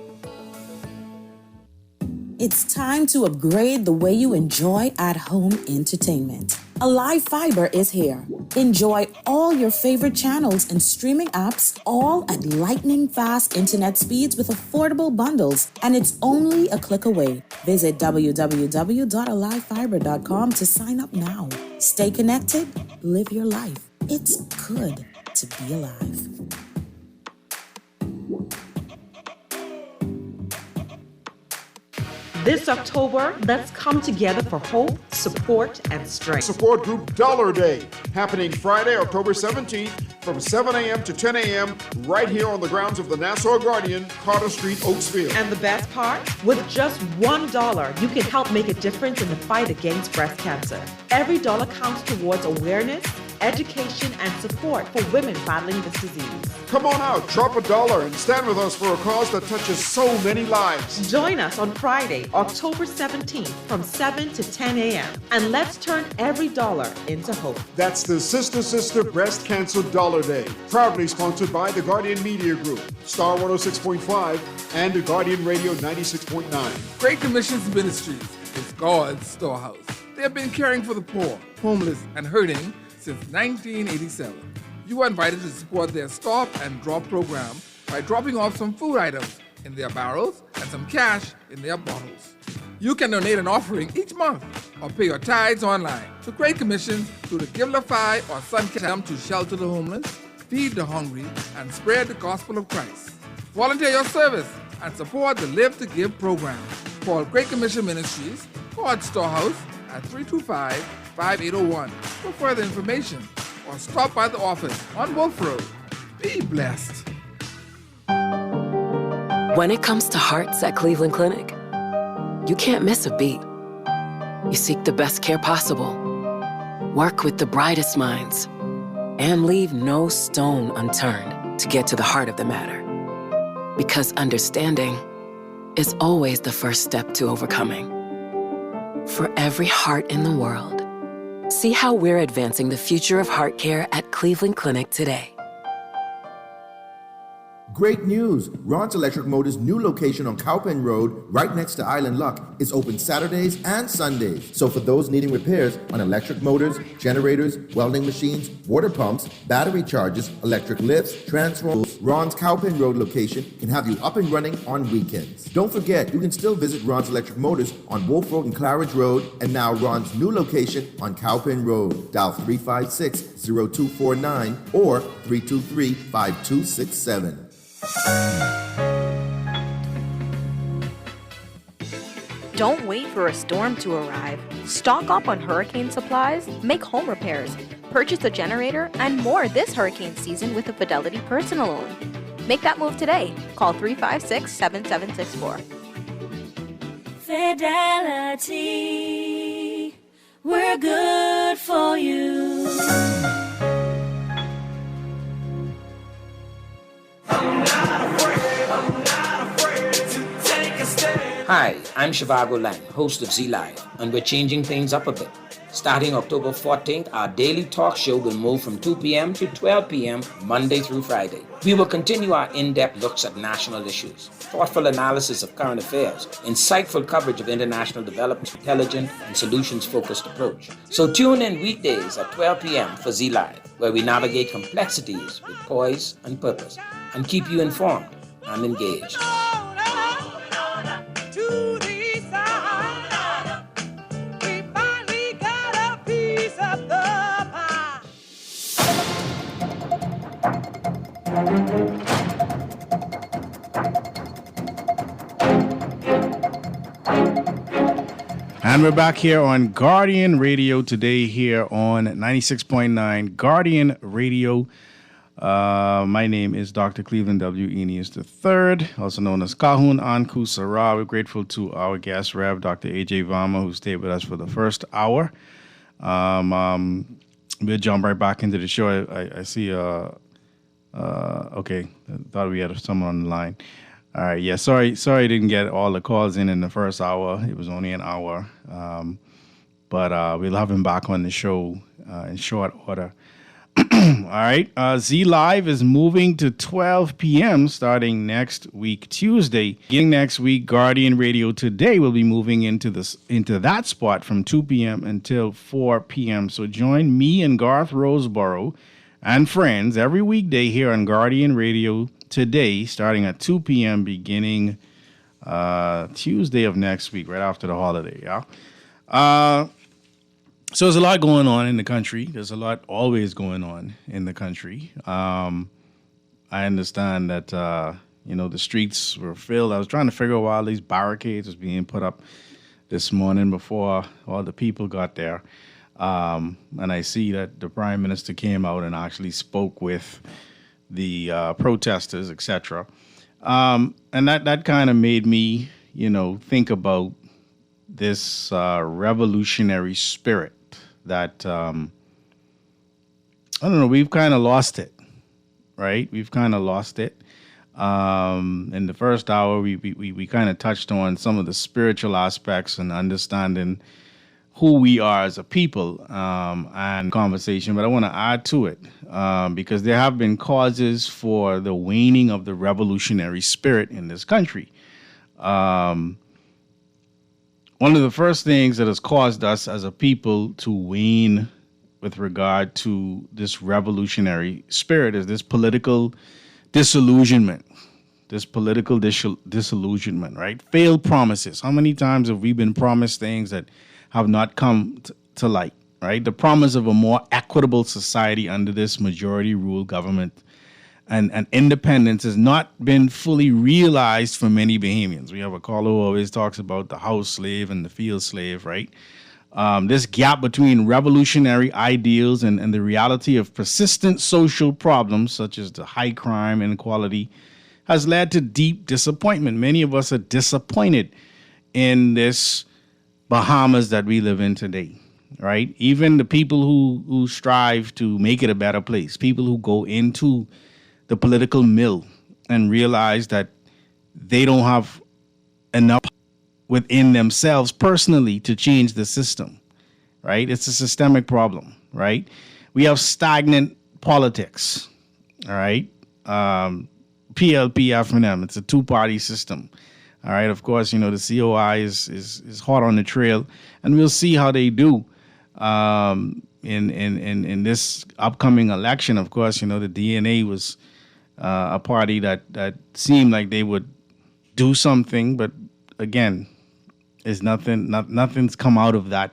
It's time to upgrade the way you enjoy at-home entertainment. Alive Fiber is here. Enjoy all your favorite channels and streaming apps, all at lightning-fast internet speeds with affordable bundles, and it's only a click away. Visit www.alivefiber.com to sign up now. Stay connected, live your life. It's good to be alive. This October, let's come together for hope, support, and strength. Support Group Dollar Day, happening Friday, October 17th from 7 a.m. to 10 a.m. right here on the grounds of the Nassau Guardian, Carter Street, Oaksville. And the best part? With just $1, you can help make a difference in the fight against breast cancer. Every dollar counts towards awareness, education, and support for women battling this disease. Come on out, drop $1 and stand with us for a cause that touches so many lives. Join us on Friday, October 17th from 7 to 10 a.m. and let's turn every dollar into hope. That's the Sister Breast Cancer Dollar Day, proudly sponsored by the Guardian Media Group, Star 106.5, and the Guardian Radio 96.9. Great Commissions Ministries is God's storehouse. They have been caring for the poor, homeless, and hurting since 1987. You are invited to support their Stop and Drop program by dropping off some food items in their barrels and some cash in their bottles. You can donate an offering each month or pay your tithes online to Great Commissions through the Givelify or Suncam to shelter the homeless, feed the hungry, and spread the gospel of Christ. Volunteer your service and support the Live to Give program. Call Great Commission Ministries, God's Storehouse at 325-5801 for further information, or stop by the office on Wolf Road. Be blessed. When it comes to hearts at Cleveland Clinic, you can't miss a beat. You seek the best care possible, work with the brightest minds, and leave no stone unturned to get to the heart of the matter. Because understanding is always the first step to overcoming. For every heart in the world, see how we're advancing the future of heart care at Cleveland Clinic today. Great news! Ron's Electric Motors' new location on Cowpen Road, right next to Island Luck, is open Saturdays and Sundays. So for those needing repairs on electric motors, generators, welding machines, water pumps, battery chargers, electric lifts, transformers, Ron's Cowpen Road location can have you up and running on weekends. Don't forget, you can still visit Ron's Electric Motors on Wolf Road and Claridge Road, and now Ron's new location on Cowpen Road. Dial 356-0249 or 323-5267. Don't wait for a storm to arrive. Stock up on hurricane supplies, make home repairs, purchase a generator, and more this hurricane season with a Fidelity personal loan. Make that move today. Call 356-7764. Fidelity, we're good for you. I'm not afraid. Hi, I'm Shivago Lang, host of Z Live, and we're changing things up a bit. Starting October 14th, our daily talk show will move from 2 p.m. to 12 p.m. Monday through Friday. We will continue our in-depth looks at national issues, thoughtful analysis of current affairs, insightful coverage of international development, intelligent and solutions-focused approach. So tune in weekdays at 12 p.m. for Z Live, where we navigate complexities with poise and purpose, and keep you informed and engaged. And we're back here on Guardian Radio today, here on 96.9 Guardian Radio. My name is Dr. Cleveland W. Eneas III, also known as Kahun Anku Sarah. We're grateful to our guest, Rev. Dr. A.J. Vaughn, who stayed with us for the first hour. We'll jump right back into the show. I see, okay, I thought we had someone on the line. All right, yeah, sorry I didn't get all the calls in the first hour. It was only an hour. But we'll have him back on the show in short order. All right, Z Live is moving to 12 p.m. starting next week, Tuesday. Beginning next week, Guardian Radio Today will be moving into that spot from 2 p.m. until 4 p.m. So join me and Garth Roseborough and friends every weekday here on Guardian Radio Today, starting at 2 p.m. beginning Tuesday of next week, right after the holiday. Yeah. So there's a lot going on in the country. There's a lot always going on in the country. I understand that, the streets were filled. I was trying to figure out why all these barricades was being put up this morning before all the people got there. And I see that the Prime Minister came out and actually spoke with the protesters, etc. And that kind of made me, think about this revolutionary spirit that, I don't know, we've kind of lost it, right? We've kind of lost it. In the first hour, we kind of touched on some of the spiritual aspects and understanding who we are as a people and conversation, but I want to add to it because there have been causes for the waning of the revolutionary spirit in this country. One of the first things that has caused us as a people to wane with regard to this revolutionary spirit is this political disillusionment. Right? Failed promises. How many times have we been promised things that have not come to light, right? The promise of a more equitable society under this majority rule government and independence has not been fully realized for many Bahamians. We have a caller who always talks about the house slave and the field slave, right? This gap between revolutionary ideals and the reality of persistent social problems, such as the high crime and inequality, has led to deep disappointment. Many of us are disappointed in this Bahamas that we live in today, right? Even the people who strive to make it a better place, people who go into the political mill and realize that they don't have enough within themselves personally to change the system, right? It's a systemic problem, right? We have stagnant politics, all right? PLP, FNM, it's a two-party system. All right, of course, the COI is hot on the trail, and we'll see how they do in this upcoming election. Of course, the DNA was a party that seemed like they would do something, but again, nothing's come out of that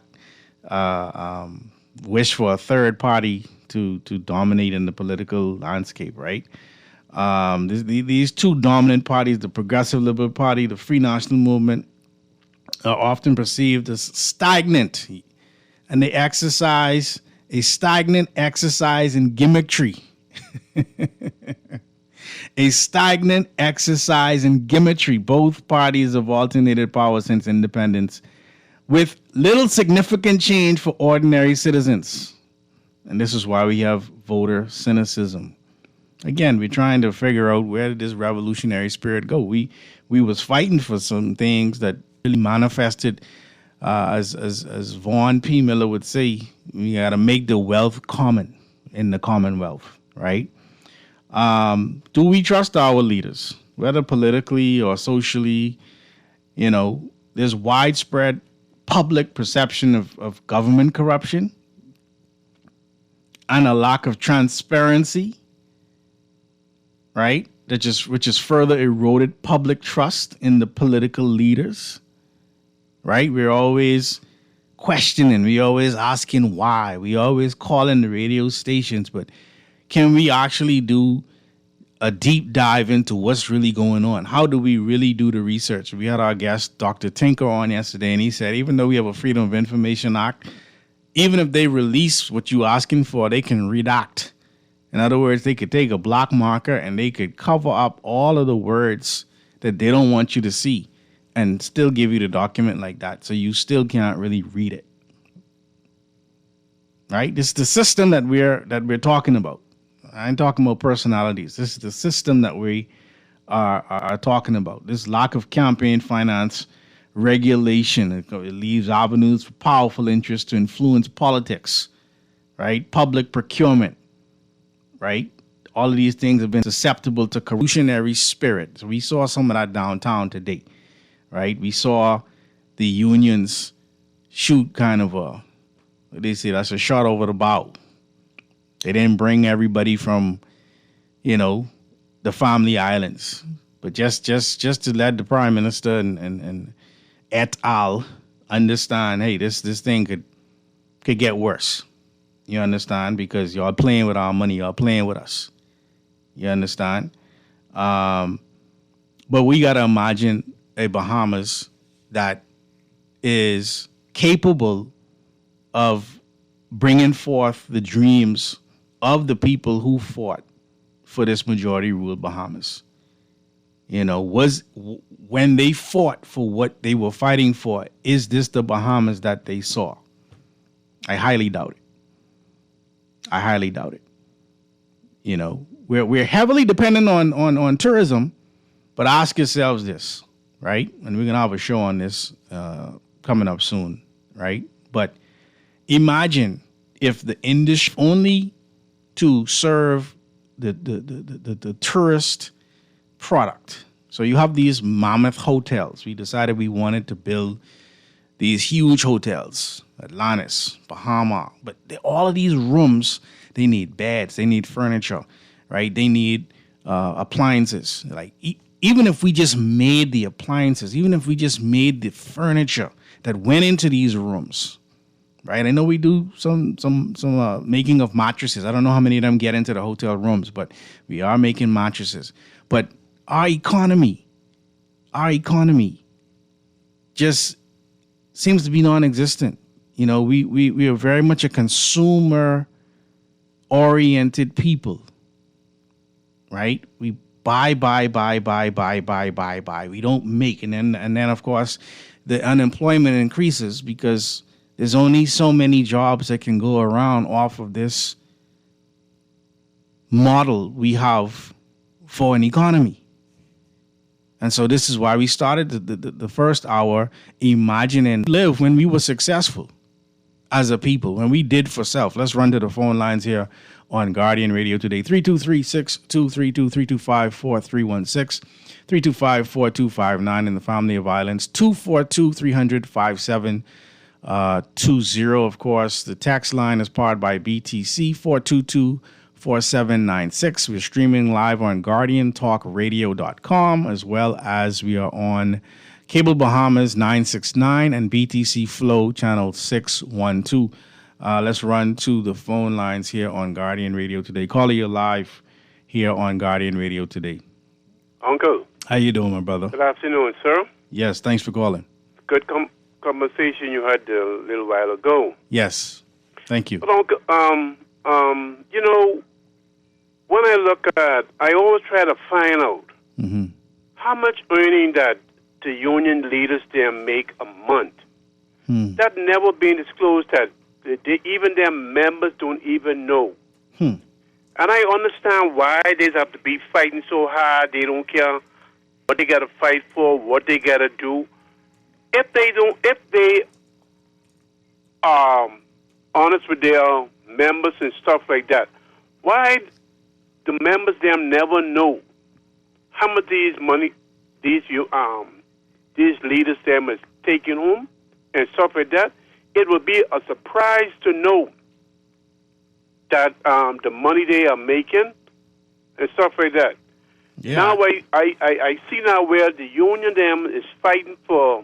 wish for a third party to dominate in the political landscape, right? These two dominant parties, the Progressive Liberal Party, the Free National Movement, are often perceived as stagnant, and they exercise a stagnant exercise in gimmickry. A stagnant exercise in gimmickry. Both parties have alternated power since independence, with little significant change for ordinary citizens. And this is why we have voter cynicism. Again, we're trying to figure out, where did this revolutionary spirit go? We was fighting for some things that really manifested, as Vaughn P. Miller would say, we got to make the wealth common in the Commonwealth, right? Do we trust our leaders, whether politically or socially? There's widespread public perception of government corruption and a lack of transparency, right? Which has further eroded public trust in the political leaders, right? We're always questioning, we're always asking why, we always calling the radio stations, but can we actually do a deep dive into what's really going on? How do we really do the research? We had our guest, Dr. Tinker, on yesterday, and he said, even though we have a Freedom of Information Act, even if they release what you're asking for, they can redact. In other words, they could take a block marker and they could cover up all of the words that they don't want you to see and still give you the document like that. So you still can't really read it. Right? This is the system that we're talking about. I ain't talking about personalities. This is the system that we are talking about. This lack of campaign finance regulation. It leaves avenues for powerful interests to influence politics, right? Public procurement, right? All of these things have been susceptible to corruptionary spirit. So we saw some of that downtown today, right? We saw the unions shoot kind of they say that's a shot over the bow. They didn't bring everybody from, the family islands, but just to let the prime minister and et al. Understand, hey, this thing could get worse. You understand? Because y'all playing with our money, y'all playing with us. You understand? But we gotta imagine a Bahamas that is capable of bringing forth the dreams of the people who fought for this majority ruled Bahamas. Was when they fought for what they were fighting for, is this the Bahamas that they saw? I highly doubt it. We're heavily dependent on tourism, but ask yourselves this, right? And we're gonna have a show on this coming up soon, right? But imagine if the industry only to serve the tourist product. So you have these mammoth hotels. We decided we wanted to build these huge hotels, Atlantis, Bahama, but all of these rooms, they need beds, they need furniture, right? They need appliances. Like even if we just made the appliances, even if we just made the furniture that went into these rooms, right? I know we do some making of mattresses. I don't know how many of them get into the hotel rooms, but we are making mattresses. But our economy just seems to be non-existent. We are very much a consumer-oriented people, right? We buy. We don't make, and then of course the unemployment increases because there's only so many jobs that can go around off of this model we have for an economy. And so this is why we started the first hour imagining live when we were successful as a people, when we did for self. Let's run to the phone lines here on Guardian Radio today. 323-623-235-4316, 325-4259 in the family of islands, 242-300-5720. Of course, the text line is powered by BTC 422-4796. We're streaming live on GuardianTalkRadio.com, as well as we are on Cable Bahamas 969 and BTC Flow channel 612. Let's run to the phone lines here on Guardian Radio today. Caller, you're live here on Guardian Radio today. Uncle. How you doing, my brother? Good afternoon, sir. Yes, thanks for calling. Good conversation you had a little while ago. Yes, thank you. But Uncle, when I look at, I always try to find out how much earning that the union leaders there make a month. That never been disclosed. That even their members don't even know. And I understand why they have to be fighting so hard. They don't care what they got to fight for, what they got to do. if they are honest with their members and stuff like that, why the members them never know how much these leaders them is taking home and stuff like that? It would be a surprise to know that the money they are making and stuff like that. Yeah. Now I see now where the union them is fighting for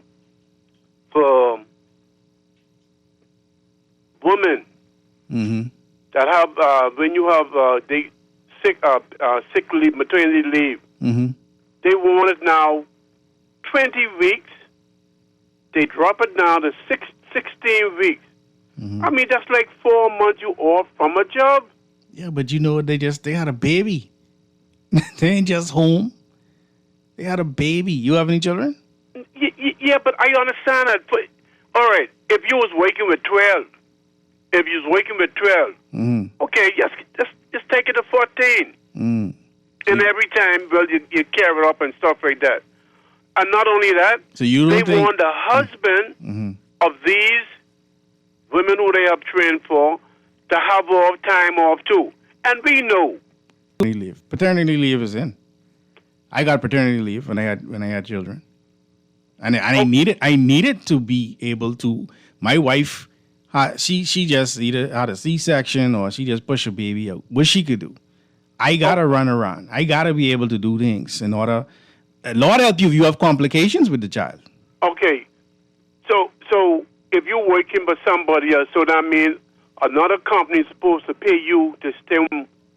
women that have when you have sick leave, maternity leave. They want it now 20 weeks. They drop it now to 16 weeks. I mean, that's like 4 months you off from a job. Yeah, but you know what? They had a baby. They ain't just home. They had a baby. You have any children? Yeah, but I understand that. But, all right, if you was working with 12, okay, just take it to 14. And every time, well, you carry it up and stuff like that. And not only that, so you they want the husband of these women who they have trained for to have time off too. And we know. Paternity leave is in. I got paternity leave when I had children. And I needed to be able to. My wife, she just either had a C-section or she just pushed a baby out. What she could do. I gotta run around. I gotta be able to do things in order. Lord help you if you have complications with the child. Okay, so if you're working for somebody else, so that means another company is supposed to pay you to stay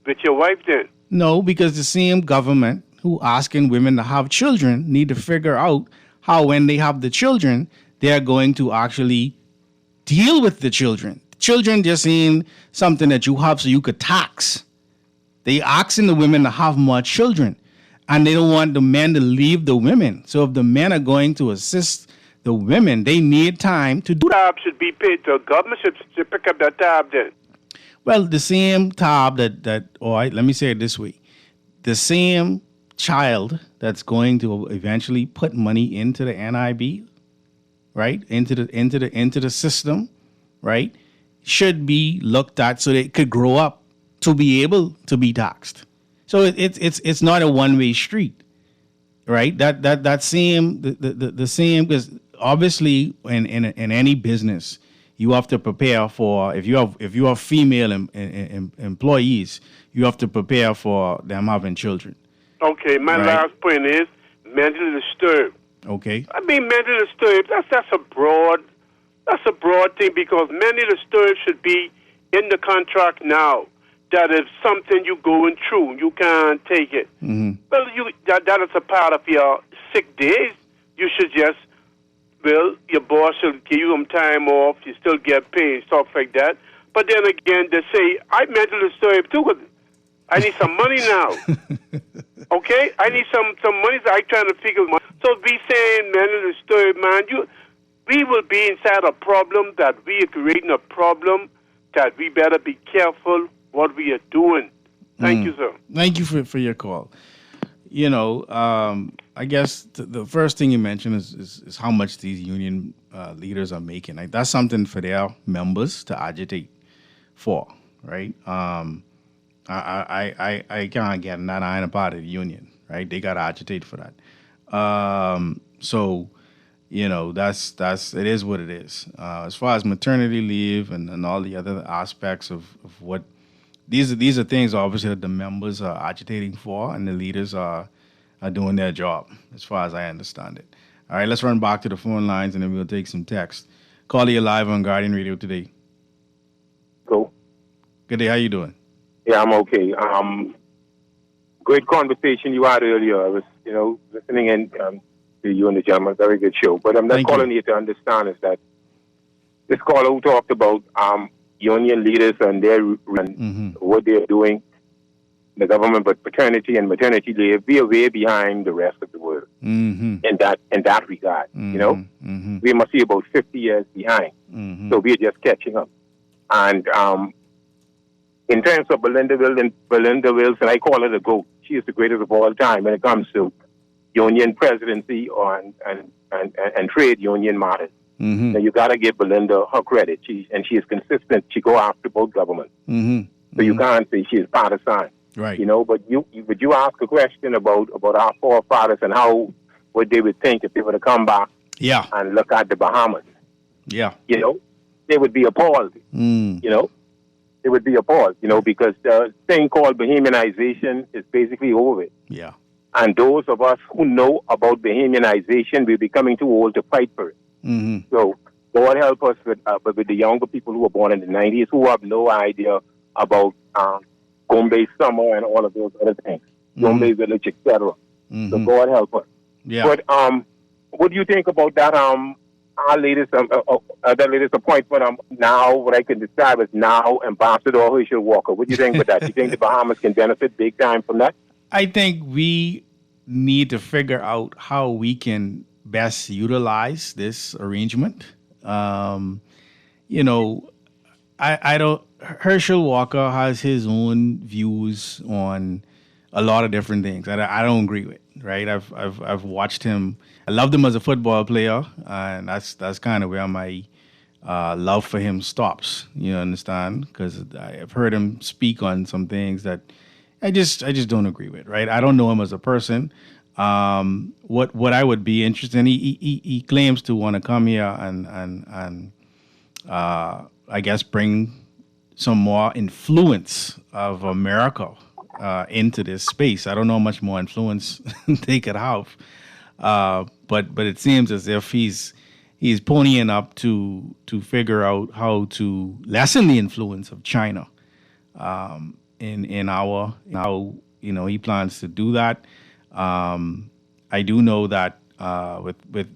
with your wife then? No, because the same government who asking women to have children need to figure out how when they have the children, they're going to actually deal with the children. Children just ain't something that you have so you could tax. They asking the women to have more children, and they don't want the men to leave the women. So if the men are going to assist the women, they need time to do that. Should be paid. The government should pick up that tab then. Well, the same tab let me say it this way. The same child that's going to eventually put money into the NIB, right? Into the system, right? Should be looked at so they could grow up to be able to be taxed. So it's not a one-way street, right? That same the same, because obviously in any business you have to prepare for, if you have female employees, you have to prepare for them having children. Okay, my last point is mentally disturbed. Okay. I mean, mentally disturbed. That's a broad thing, because mentally disturbed should be in the contract now. That if something you're going through, you can't take it. Well, that is a part of your sick days. You should just, your boss should give you some time off. You still get paid, stuff like that. But then again, they say, I'm mentally disturbed too. I need some money now. Okay? I need some money. So I'm trying to figure out. So be saying mentally disturbed, man, we will be inside a problem that we are creating a problem that we better be careful what we are doing. Thank you, sir. Thank you for your call. You know, I guess the first thing you mentioned is how much these union leaders are making. Like, that's something for their members to agitate for, right? I can't get that. I ain't a part of the union, right? They got to agitate for that. So, you know, that's it is what it is. As far as maternity leave and all the other aspects of what these are things obviously that the members are agitating for, and the leaders are doing their job, as far as I understand it. All right, let's run back to the phone lines, and then we'll take some text. Call you live on Guardian Radio today. Cool. Good day. How you doing? Yeah, I'm okay. Great conversation you had earlier. I was, listening in to you and the gentleman. Very good show. But I'm not calling you to understand is that this caller who talked about union leaders and what they're doing, the government, but paternity and maternity leave, we are way behind the rest of the world in that regard. We must be about 50 years behind, so we're just catching up. And in terms of Belinda Wilson, I call her the GOAT. She is the greatest of all time when it comes to union presidency and trade union matters. Mm-hmm. Now you got to give Belinda her credit. She is consistent. She go after both governments. Mm-hmm. So you can't say she is partisan. Right. But you ask a question about our forefathers and what they would think if they were to come back and look at the Bahamas. Yeah. They would be appalled. They would be appalled, because the thing called Bahamianization is basically over with. Yeah. And those of us who know about Bahamianization will be coming too old to fight for it. Mm-hmm. So God help us with the younger people who were born in the 90s who have no idea about Gombe summer and all of those other things, Gombe village, etc. So God help us. Yeah. But what do you think about that? Our latest appointment now, what I can describe as now Ambassador Herschel Walker. What do you think about that? Do you think the Bahamas can benefit big time from that? I think we need to figure out how we can best utilize this arrangement. I don't. Herschel Walker has his own views on a lot of different things. I don't agree with. Right, I've watched him. I loved him as a football player, and that's kind of where my love for him stops. You understand? Because I've heard him speak on some things that I just don't agree with. Right, I don't know him as a person. What I would be interested in, he claims to want to come here and I guess bring some more influence of America into this space. I don't know how much more influence they could have, but it seems as if he's ponying up to figure out how to lessen the influence of China in our he plans to do that. I do know that with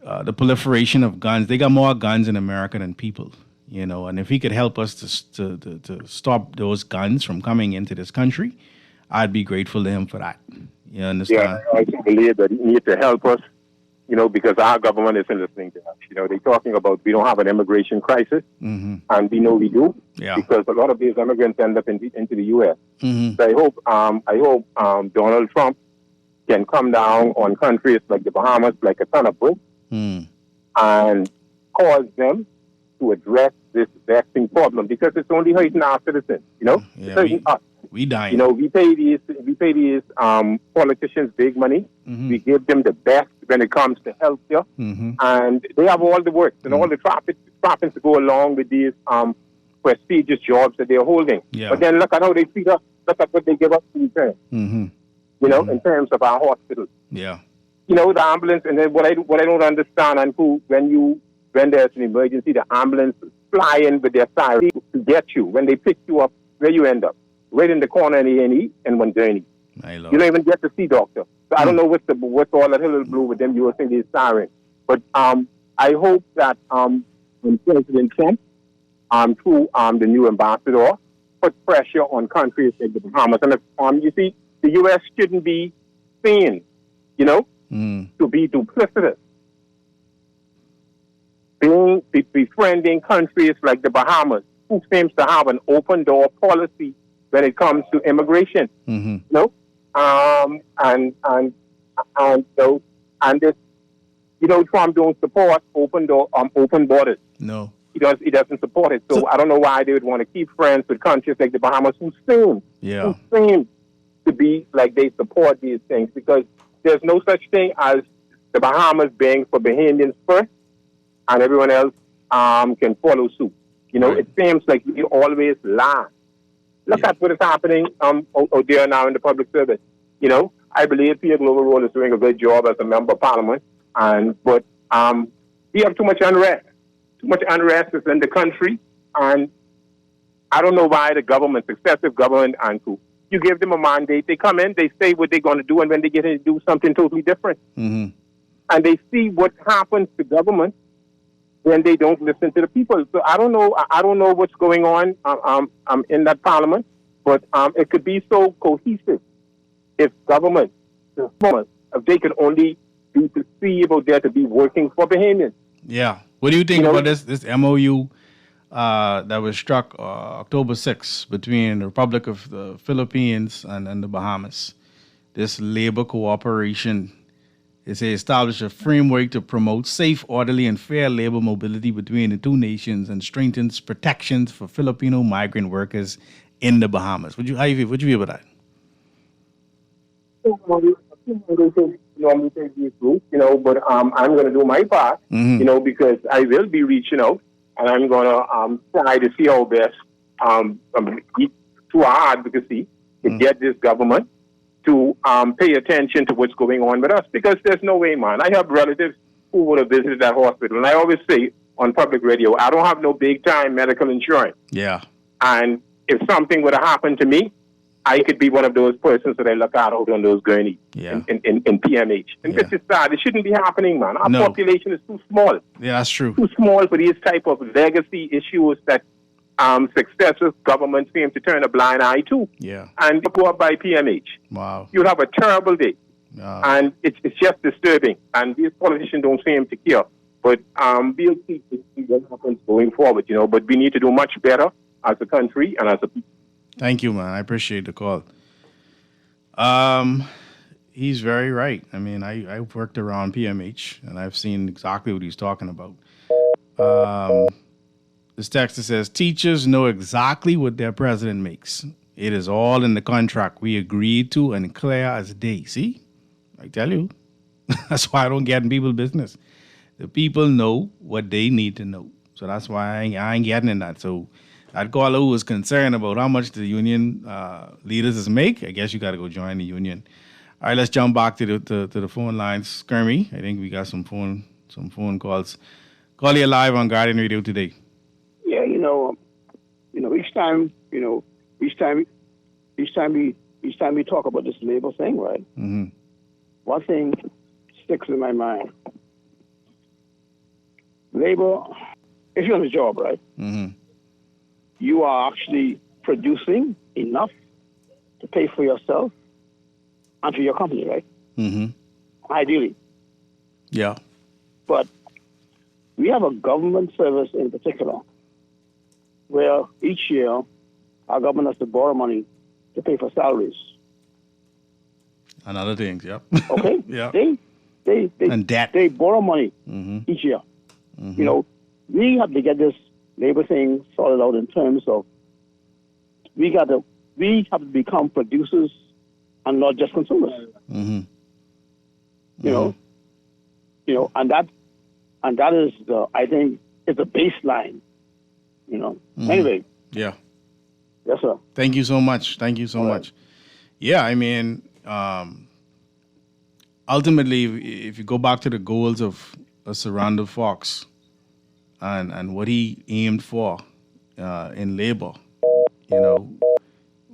the proliferation of guns, they got more guns in America than people. And if he could help us to stop those guns from coming into this country, I'd be grateful to him for that. You understand? Yeah, I also believe that he needs to help us, because our government isn't listening to us. They're talking about we don't have an immigration crisis, and we know we do, because a lot of these immigrants end up into the U.S. So I hope Donald Trump can come down on countries like the Bahamas, like a ton of bricks, and cause them to address this vexing problem, because it's only hurting our citizens. It's hurting us. We dying. We pay these politicians big money. We give them the best when it comes to healthcare, and they have all the work and all the trappings to go along with these prestigious jobs that they're holding. Yeah. But then look at how they treat us. Look at what they give us in return. In terms of our hospitals. Yeah. The ambulance, and then what I don't understand, and when there's an emergency, the ambulance fly in with their sirens to get you. When they pick you up, where you end up? Right in the corner in the A&E and one journey. You don't even get to see doctor. So I don't know what's all that little blue with them using these sirens. But I hope that when President Trump, through the new ambassador, put pressure on countries like the Bahamas. And you see, the U.S. shouldn't be seen, to be duplicitous. Befriending countries like the Bahamas, who seems to have an open door policy when it comes to immigration. And this, Trump don't support open borders. No, he doesn't support it. So I don't know why they would want to keep friends with countries like the Bahamas who seem to be like they support these things, because there's no such thing as the Bahamas being for Bahamians first, and everyone else can follow suit. It seems like we always lie. Look at what is happening there now in the public service. I believe Pierre Global Role is doing a good job as a member of parliament, but we have too much unrest. Too much unrest is in the country, and I don't know why the government, successive government, and you give them a mandate, they come in, they say what they're going to do, and when they get in, they do something totally different. And they see what happens to government when they don't listen to the people. So I don't know what's going on in that parliament, but it could be so cohesive if government, if they could only be perceived out there to be working for Bahamians. Yeah. What do you think about this MOU that was struck October 6th between the Republic of the Philippines and the Bahamas? this labor cooperation. It says establish a framework to promote safe, orderly, and fair labor mobility between the two nations and strengthens protections for Filipino migrant workers in the Bahamas. How you feel? What you feel about that? Normally take these groups, but I'm going to do my part, because I will be reaching out, and I'm going to try to see how best through our advocacy to get this government to pay attention to what's going on with us, because there's no way, man. I have relatives who would have visited that hospital, and I always say on public radio, I don't have no big-time medical insurance. Yeah. And if something would have happened to me, I could be one of those persons that I look out on those gurneys in PMH. And this is sad. It shouldn't be happening, man. Our population is too small. Yeah, that's true. Too small for these type of legacy issues that successive governments seem to turn a blind eye to. Yeah. And go up by PMH. Wow. You'll have a terrible day. And it's just disturbing. And these politicians don't seem to care. But we'll see what happens going forward, But we need to do much better as a country and as a people. Thank you, man. I appreciate the call. He's very right. I mean, I've worked around PMH, and I've seen exactly what he's talking about. This text says, teachers know exactly what their president makes. It is all in the contract we agreed to and clear as day. See? I tell you. That's why I don't get in people's business. The people know what they need to know. So that's why I ain't getting in that. So that caller who was concerned about how much the union leaders make, I guess you got to go join the union. All right, let's jump back to the phone lines. Skirmy, I think we got some phone calls. Call you live on Guardian Radio today. Yeah, each time we talk about this labor thing, right? Mm-hmm. One thing sticks in my mind. Labor, if you're on a job, right? Mm-hmm. You are actually producing enough to pay for yourself and for your company, right? Mm-hmm. Ideally. Yeah. But we have a government service in particular where each year our government has to borrow money to pay for salaries. And other things, yeah. Okay? Yeah. And debt. They borrow money each year. Mm-hmm. We have to get this labor thing sorted out in terms of we have to become producers and not just consumers. Mm-hmm. And that is I think is the baseline. Mm-hmm. Anyway. Yeah. Yes, sir. Thank you so much. All much. Yeah, I mean, ultimately, if you go back to the goals of Sarandon Fox and what he aimed for in labor,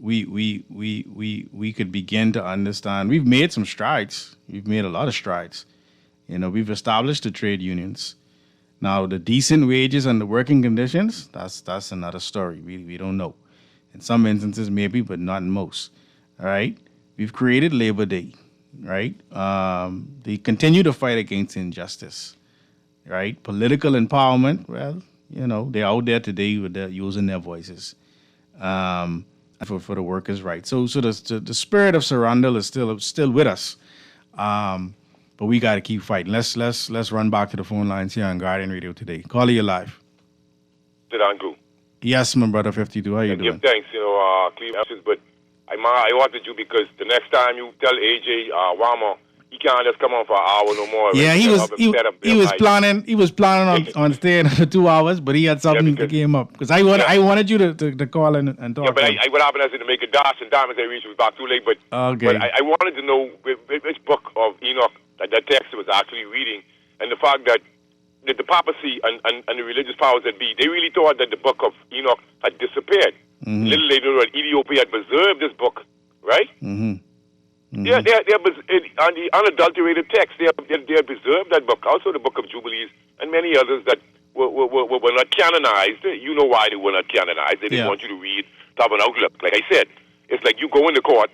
we could begin to understand. We've made some strides. We've made a lot of strides. We've established the trade unions. Now, the decent wages and the working conditions, that's another story. We don't know. In some instances, maybe, but not in most. All right? We've created Labor Day, right? They continue to fight against injustice, right? Political empowerment, well, they're out there today using their voices for the workers' rights. So the spirit of Sarandon is still with us. But we got to keep fighting. Let's run back to the phone lines here on Guardian Radio today. Call you live. Angu. Yes, my brother 52. How you doing? Thanks, Cleveland. But I wanted you because the next time you tell AJ Wama he can't just come on for an hour no more. Yeah, he was planning on staying for 2 hours, but he had something that came up because I wanted you to call and talk. Yeah, but what happened is to make a dash and diamonds I reached was back too late. But okay. But I wanted to know which book of Enoch that text was actually reading, and the fact that the papacy and the religious powers that be, they really thought that the book of Enoch had disappeared. Mm-hmm. Little they knew that Ethiopia had preserved this book, right? Mm-hmm. Mm-hmm. Yeah, on the unadulterated text, they have preserved that book. Also, the Book of Jubilees and many others that were not canonized. You know why they were not canonized. They didn't want you to read to have an outlook. Like I said, it's like you go into court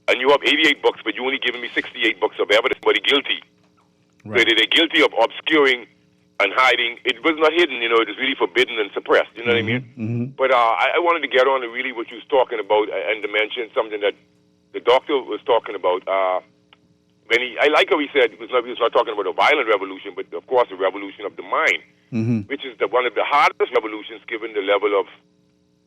and you have 88 books, but you only giving me 68 books of evidence, but they're guilty. Right. So they're guilty of obscuring and hiding. It was not hidden, it was really forbidden and suppressed. You know what I mean? Mm-hmm. But I wanted to get on to really what you was talking about and to mention something that the the doctor was talking about I like how he said he was not talking about a violent revolution, but of course a revolution of the mind, which is one of the hardest revolutions given the level of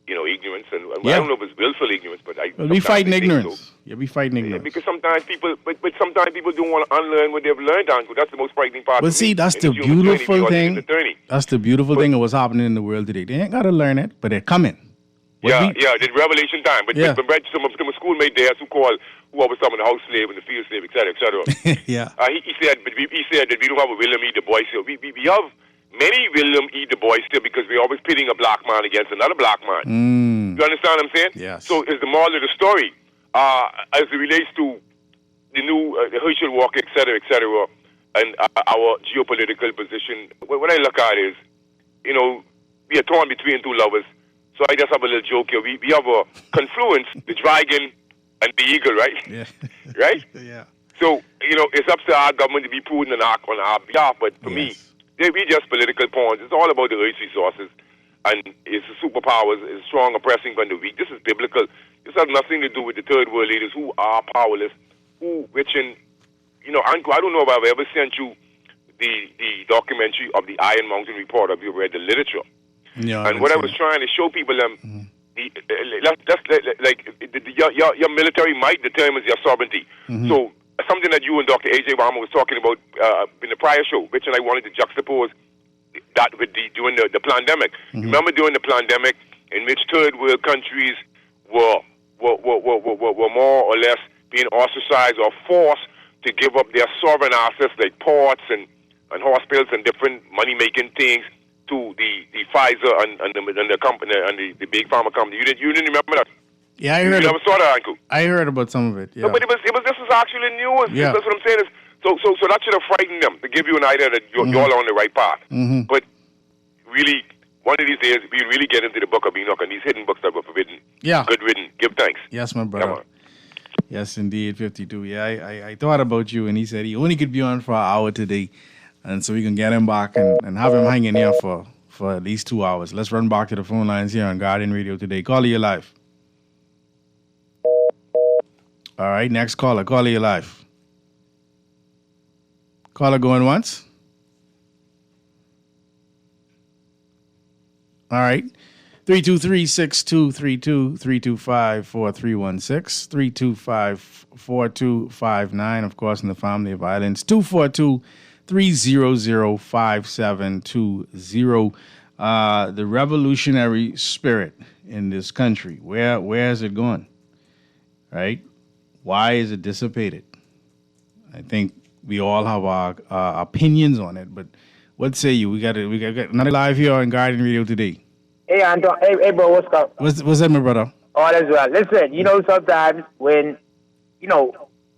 ignorance, and I don't know if it's willful ignorance, but we fighting ignorance. So. Yeah, we fighting ignorance. Because sometimes people, but sometimes people don't want to unlearn what they've learned, Uncle. That's the most frightening part. Well, see, that's the beautiful thing. That's the beautiful thing of what's happening in the world today. They ain't got to learn it, but they're coming. The revelation time. But some schoolmate there who was some of the house slave and the field slave, et cetera, et cetera. He said that we don't have a William E. Du Bois here. We have many William E. Du Bois here because we're always pitting a black man against another black man. You understand what I'm saying? Yes. So it's the moral of the story as it relates to the new Herschel walk, et cetera, and our geopolitical position. What I look at is, we are torn between two lovers. So I just have a little joke here. We have a confluence, the dragon and the eagle, right? Yeah. Right? Yeah. So, it's up to our government to be prudent on our behalf. But for me, we just political pawns. It's all about the earth's resources. And it's the superpowers, it's strong oppressing from the weak. This is biblical. This has nothing to do with the third world leaders who are powerless, which I don't know if I've ever sent you the documentary of the Iron Mountain Report, if you've read the literature. Yeah, and what I was trying to show people, your military might determines your sovereignty. So something that you and Dr. A.J. Bahamas was talking about in the prior show, Rich and I wanted to juxtapose that with during the pandemic. Remember during the pandemic, in which third world countries were more or less being ostracized or forced to give up their sovereign assets like ports and hospitals and different money making things to the Pfizer and the company and the big pharma company. You didn't remember that? Yeah, I heard. You never saw that, Uncle. I heard about some of it. Yeah. No, but this is actually news. Yeah. That's what I'm saying. So that should have frightened them to give you an idea that you're all on the right path. But really, one of these days, we really get into the Book of Enoch and these hidden books that were forbidden. Yeah. Good written. Give thanks. Yes, my brother. Come on. Yes, indeed, 52. Yeah, I thought about you, and he said he only could be on for an hour today. And so we can get him back and have him hanging here for at least 2 hours. Let's run back to the phone lines here on Guardian Radio today. Caller, you live. All right, next caller. Caller, you live. Caller going once. All right. 323-6232, 325-4316, 325-4259, of course, in the family of violence, 242-300-5720. The revolutionary spirit in this country, where is it going? Right? Why is it dissipated? I think we all have our opinions on it, but what say you? We got another live here on Guardian Radio today. Hey, Anton. Hey, bro, what's up? What's that, my brother? All is well. Listen, sometimes when,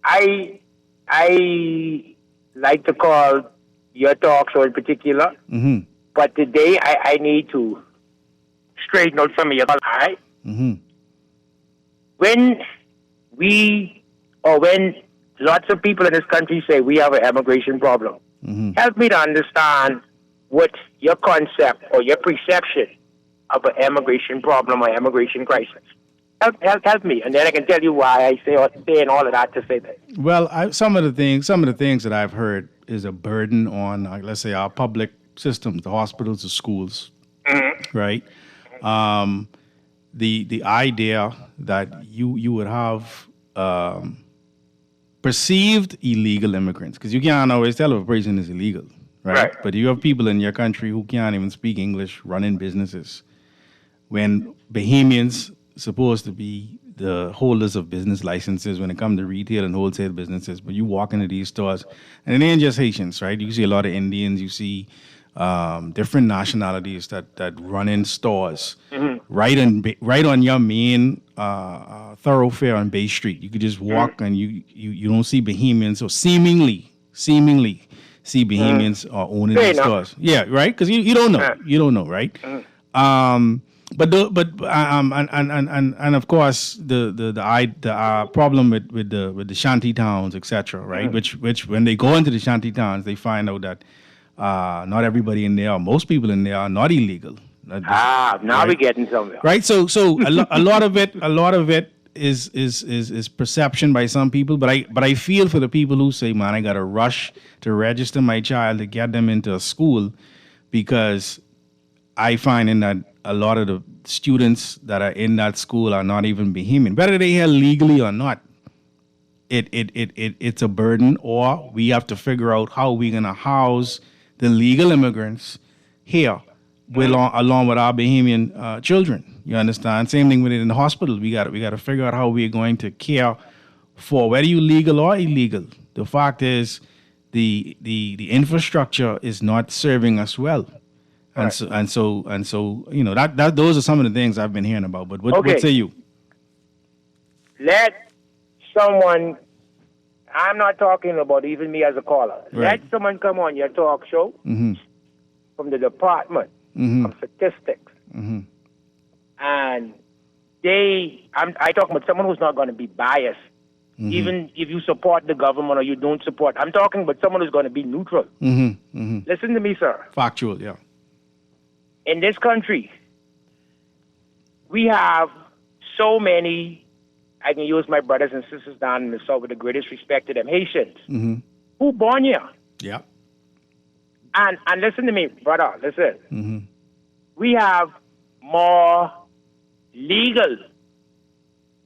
I like to call your talk show in particular, but today I need to straighten out some of your thoughts, all right? When when lots of people in this country say we have an immigration problem, help me to understand what your concept or your perception of an immigration problem or immigration crisis. Help me, and then I can tell you why I saying all of that to say that. Well, some of the things that I've heard is a burden on, let's say, our public systems, the hospitals, the schools, right? The idea that you would have perceived illegal immigrants, because you can't always tell if a person is illegal, right? But you have people in your country who can't even speak English running businesses. When Bahamians supposed to be the holders of business licenses when it comes to retail and wholesale businesses, but you walk into these stores, and it ain't just Haitians, right? You see a lot of Indians, you see different nationalities that run in stores right on your main thoroughfare on Bay Street. You could just walk and you don't see Bahamians, or seemingly see Bahamians owning these stores. Yeah, right? Because you don't know. You don't know, right? But of course the problem with the shanty towns, etc., right? Which when they go into the shanty towns, they find out that not everybody in there, most people in there are not illegal. Now we're getting somewhere. Right. So a lot of it is perception by some people, but I feel for the people who say, man, I got to rush to register my child to get them into a school, because I find in that a lot of the students that are in that school are not even Bahamian, whether they're here legally or not. It's a burden, or we have to figure out how we're gonna house the legal immigrants here, along with our Bahamian children. You understand? Same thing with it in the hospital. We got to figure out how we're going to care for whether you legal or illegal. The fact is, the infrastructure is not serving us well, and so that those are some of the things I've been hearing about. But what say you? Let someone. I'm not talking about even me as a caller. Right. Let someone come on your talk show from the Department of Statistics. And I talk about someone who's not going to be biased, even if you support the government or you don't support. I'm talking about someone who's going to be neutral. Listen to me, sir. Factual, yeah. In this country, we have so many, I can use my brothers and sisters down in the South with the greatest respect to them, Haitians, who born here. Yeah. And listen to me, brother, listen. We have more legal.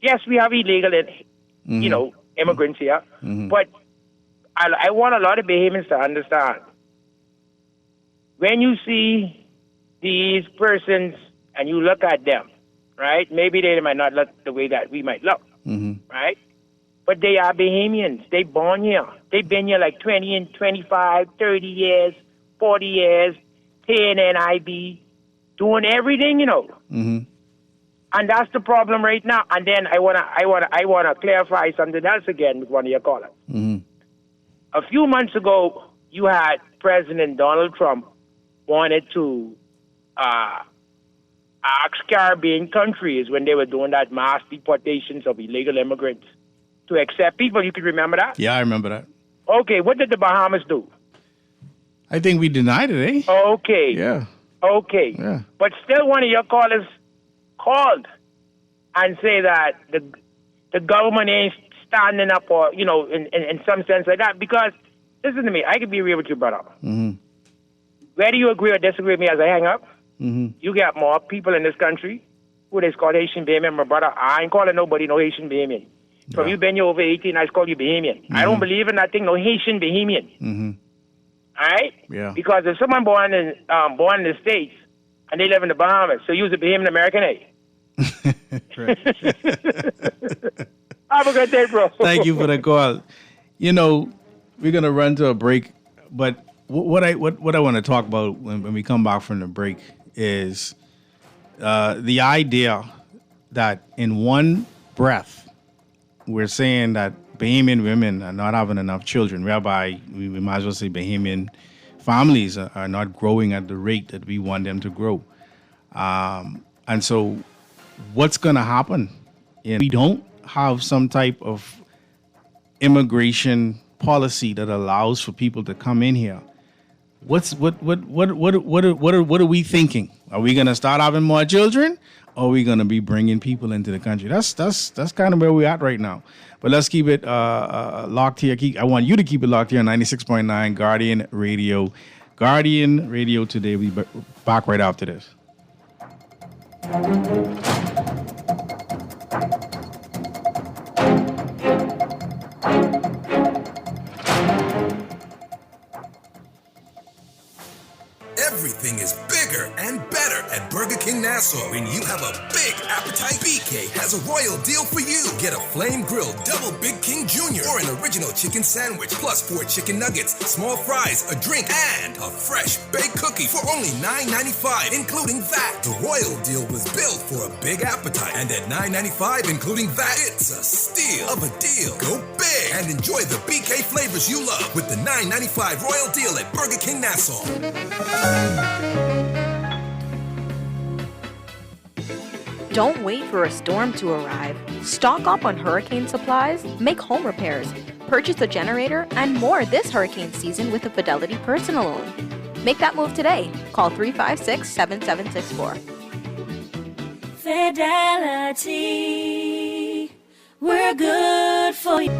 Yes, we have illegal, immigrants here. But I want a lot of Bahamians to understand. When you see these persons and you look at them, right? Maybe they might not look the way that we might look, right? But they are Bahamians. They born here. They've been here like 20 and 25, 30 years, 40 years, paying NIB, doing everything, And that's the problem right now. And then I wanna clarify something else again with one of your callers. A few months ago, you had President Donald Trump wanted to ask Caribbean countries when they were doing that mass deportations of illegal immigrants to accept people. You can remember that? Yeah, I remember that. Okay, what did the Bahamas do? I think we denied it, eh? Okay. Yeah. Okay. Yeah. But still one of your callers called and say that the government ain't standing up, or, in some sense like that. Because, listen to me, I can be real with you, brother. Whether you agree or disagree with me as I hang up, you got more people in this country who they call Haitian Bahamian, my brother. I ain't calling nobody no Haitian Bahamian. So if you been here over 18, I call you Bahamian. I don't believe in that thing, no Haitian Bahamian. All right? Yeah. Because if someone born in the States and they live in the Bahamas, so you's a Bahamian American, eh? Have a good day, bro. Thank you for the call. We're gonna run to a break, but what I want to talk about when we come back from the break is the idea that in one breath we're saying that Bahamian women are not having enough children, whereby we might as well say Bahamian families are not growing at the rate that we want them to grow. And so what's going to happen if we don't have some type of immigration policy that allows for people to come in here? What are we thinking? Are we going to start having more children? Or are we going to be bringing people into the country? That's kind of where we're at right now. But let's keep it locked here. I want you to keep it locked here on 96.9 Guardian Radio. Guardian Radio today. We'll be back right after this. Everything is bigger and better at Burger King Nassau. When you have a big appetite, BK has a royal deal for you. Get a flame grilled double Big King Jr. or an original chicken sandwich plus 4 chicken nuggets, small fries, a drink, and a fresh baked cookie for only $9.95, including that. The royal deal was built for a big appetite, and at $9.95, including that, it's a steal of a deal. Go big and enjoy the BK flavors you love with the $9.95 royal deal at Burger King Nassau. Don't wait for a storm to arrive. Stock up on hurricane supplies, make home repairs, purchase a generator, and more this hurricane season with a Fidelity personal loan. Make that move today. Call 356-7764. Fidelity. We're good for you.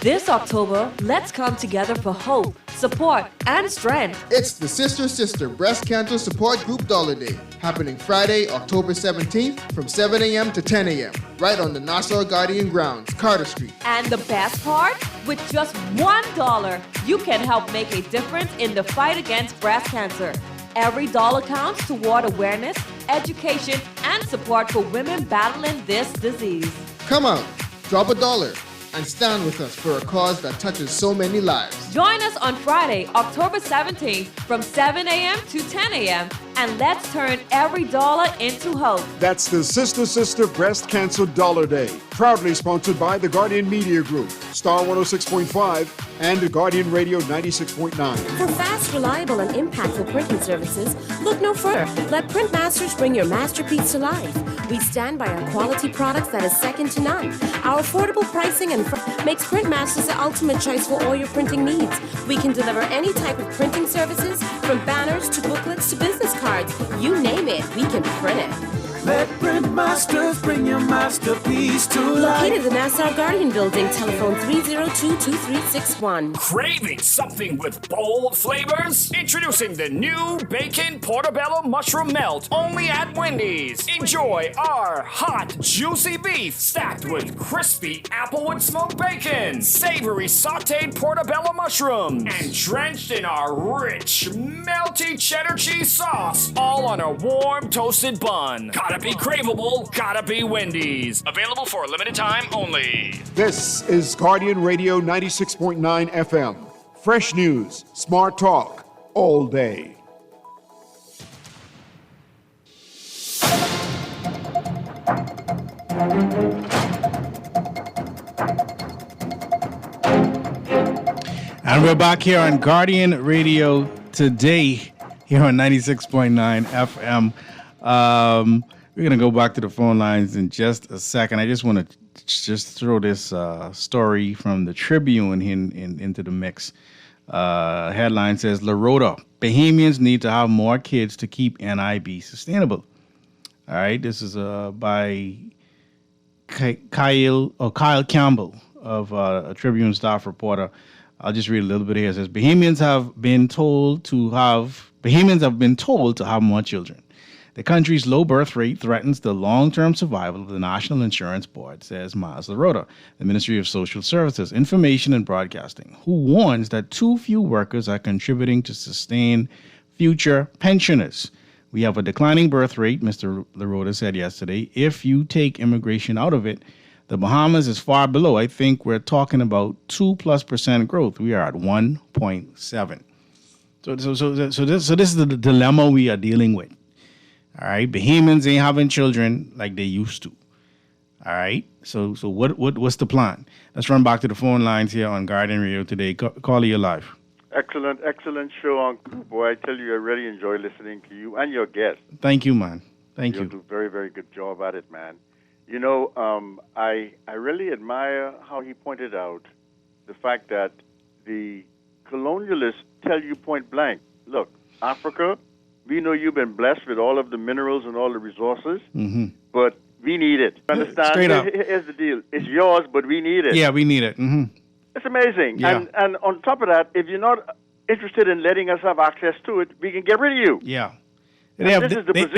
This October, let's come together for hope, support, and strength. It's the Sister Breast Cancer Support Group Dollar Day, happening Friday, October 17th from 7 a.m. to 10 a.m., right on the Nassau Guardian grounds, Carter Street. And the best part? With just $1, you can help make a difference in the fight against breast cancer. Every dollar counts toward awareness, education, and support for women battling this disease. Come out, drop $1, and stand with us for a cause that touches so many lives. Join us on Friday, October 17th from 7 a.m. to 10 a.m. and let's turn every dollar into hope. That's the Sister Breast Cancer Dollar Day, proudly sponsored by the Guardian Media Group, Star 106.5, and the Guardian Radio 96.9. For fast, reliable, and impactful printing services, look no further. Let Printmasters bring your masterpiece to life. We stand by our quality products that is second to none. Our affordable pricing and makes Printmasters the ultimate choice for all your printing needs. We can deliver any type of printing services, from banners to booklets to business cards. You name it, we can print it. Let Printmasters bring your masterpiece to life. Located in the Nassau Guardian Building, telephone 302-2361. Craving something with bold flavors? Introducing the new Bacon Portobello Mushroom Melt, only at Wendy's. Enjoy our hot, juicy beef stacked with crispy applewood smoked bacon, savory sauteed portobello mushrooms, and drenched in our rich, melty cheddar cheese sauce, all on a warm, toasted bun. Gotta be craveable, gotta be Wendy's. Available for a limited time only. This is Guardian Radio 96.9 FM. Fresh news, smart talk, all day. And we're back here on Guardian Radio today, here on 96.9 FM. We're going to go back to the phone lines in just a second. I just want to just throw this story from the Tribune into the mix. Headline says, Lorota, Bahamians need to have more kids to keep NIB sustainable. All right, this is by Kyle Campbell of a Tribune staff reporter. I'll just read a little bit here. It says, Bahamians have been told to have more children. The country's low birth rate threatens the long-term survival of the National Insurance Board, says Maz Lorota, the Ministry of Social Services, Information and Broadcasting, who warns that too few workers are contributing to sustain future pensioners. We have a declining birth rate, Mr. Lorota said yesterday. If you take immigration out of it, the Bahamas is far below. I think we're talking about 2+% growth. We are at 1.7. So this is the dilemma we are dealing with. All right, Bahamians ain't having children like they used to. All right, so what's the plan? Let's run back to the phone lines here on Guardian Radio today. Call you live. Excellent show, Uncle. Boy, I tell you, I really enjoy listening to you and your guests. Thank you, man. Thank you. You do a very, very good job at it, man. You know, I really admire how he pointed out the fact that the colonialists tell you point blank, look, Africa, we know you've been blessed with all of the minerals and all the resources, but we need it. Understand? Straight up. Here's the deal. It's yours, but we need it. Yeah, we need it. It's amazing. Yeah. And on top of that, if you're not interested in letting us have access to it, we can get rid of you. Yeah. They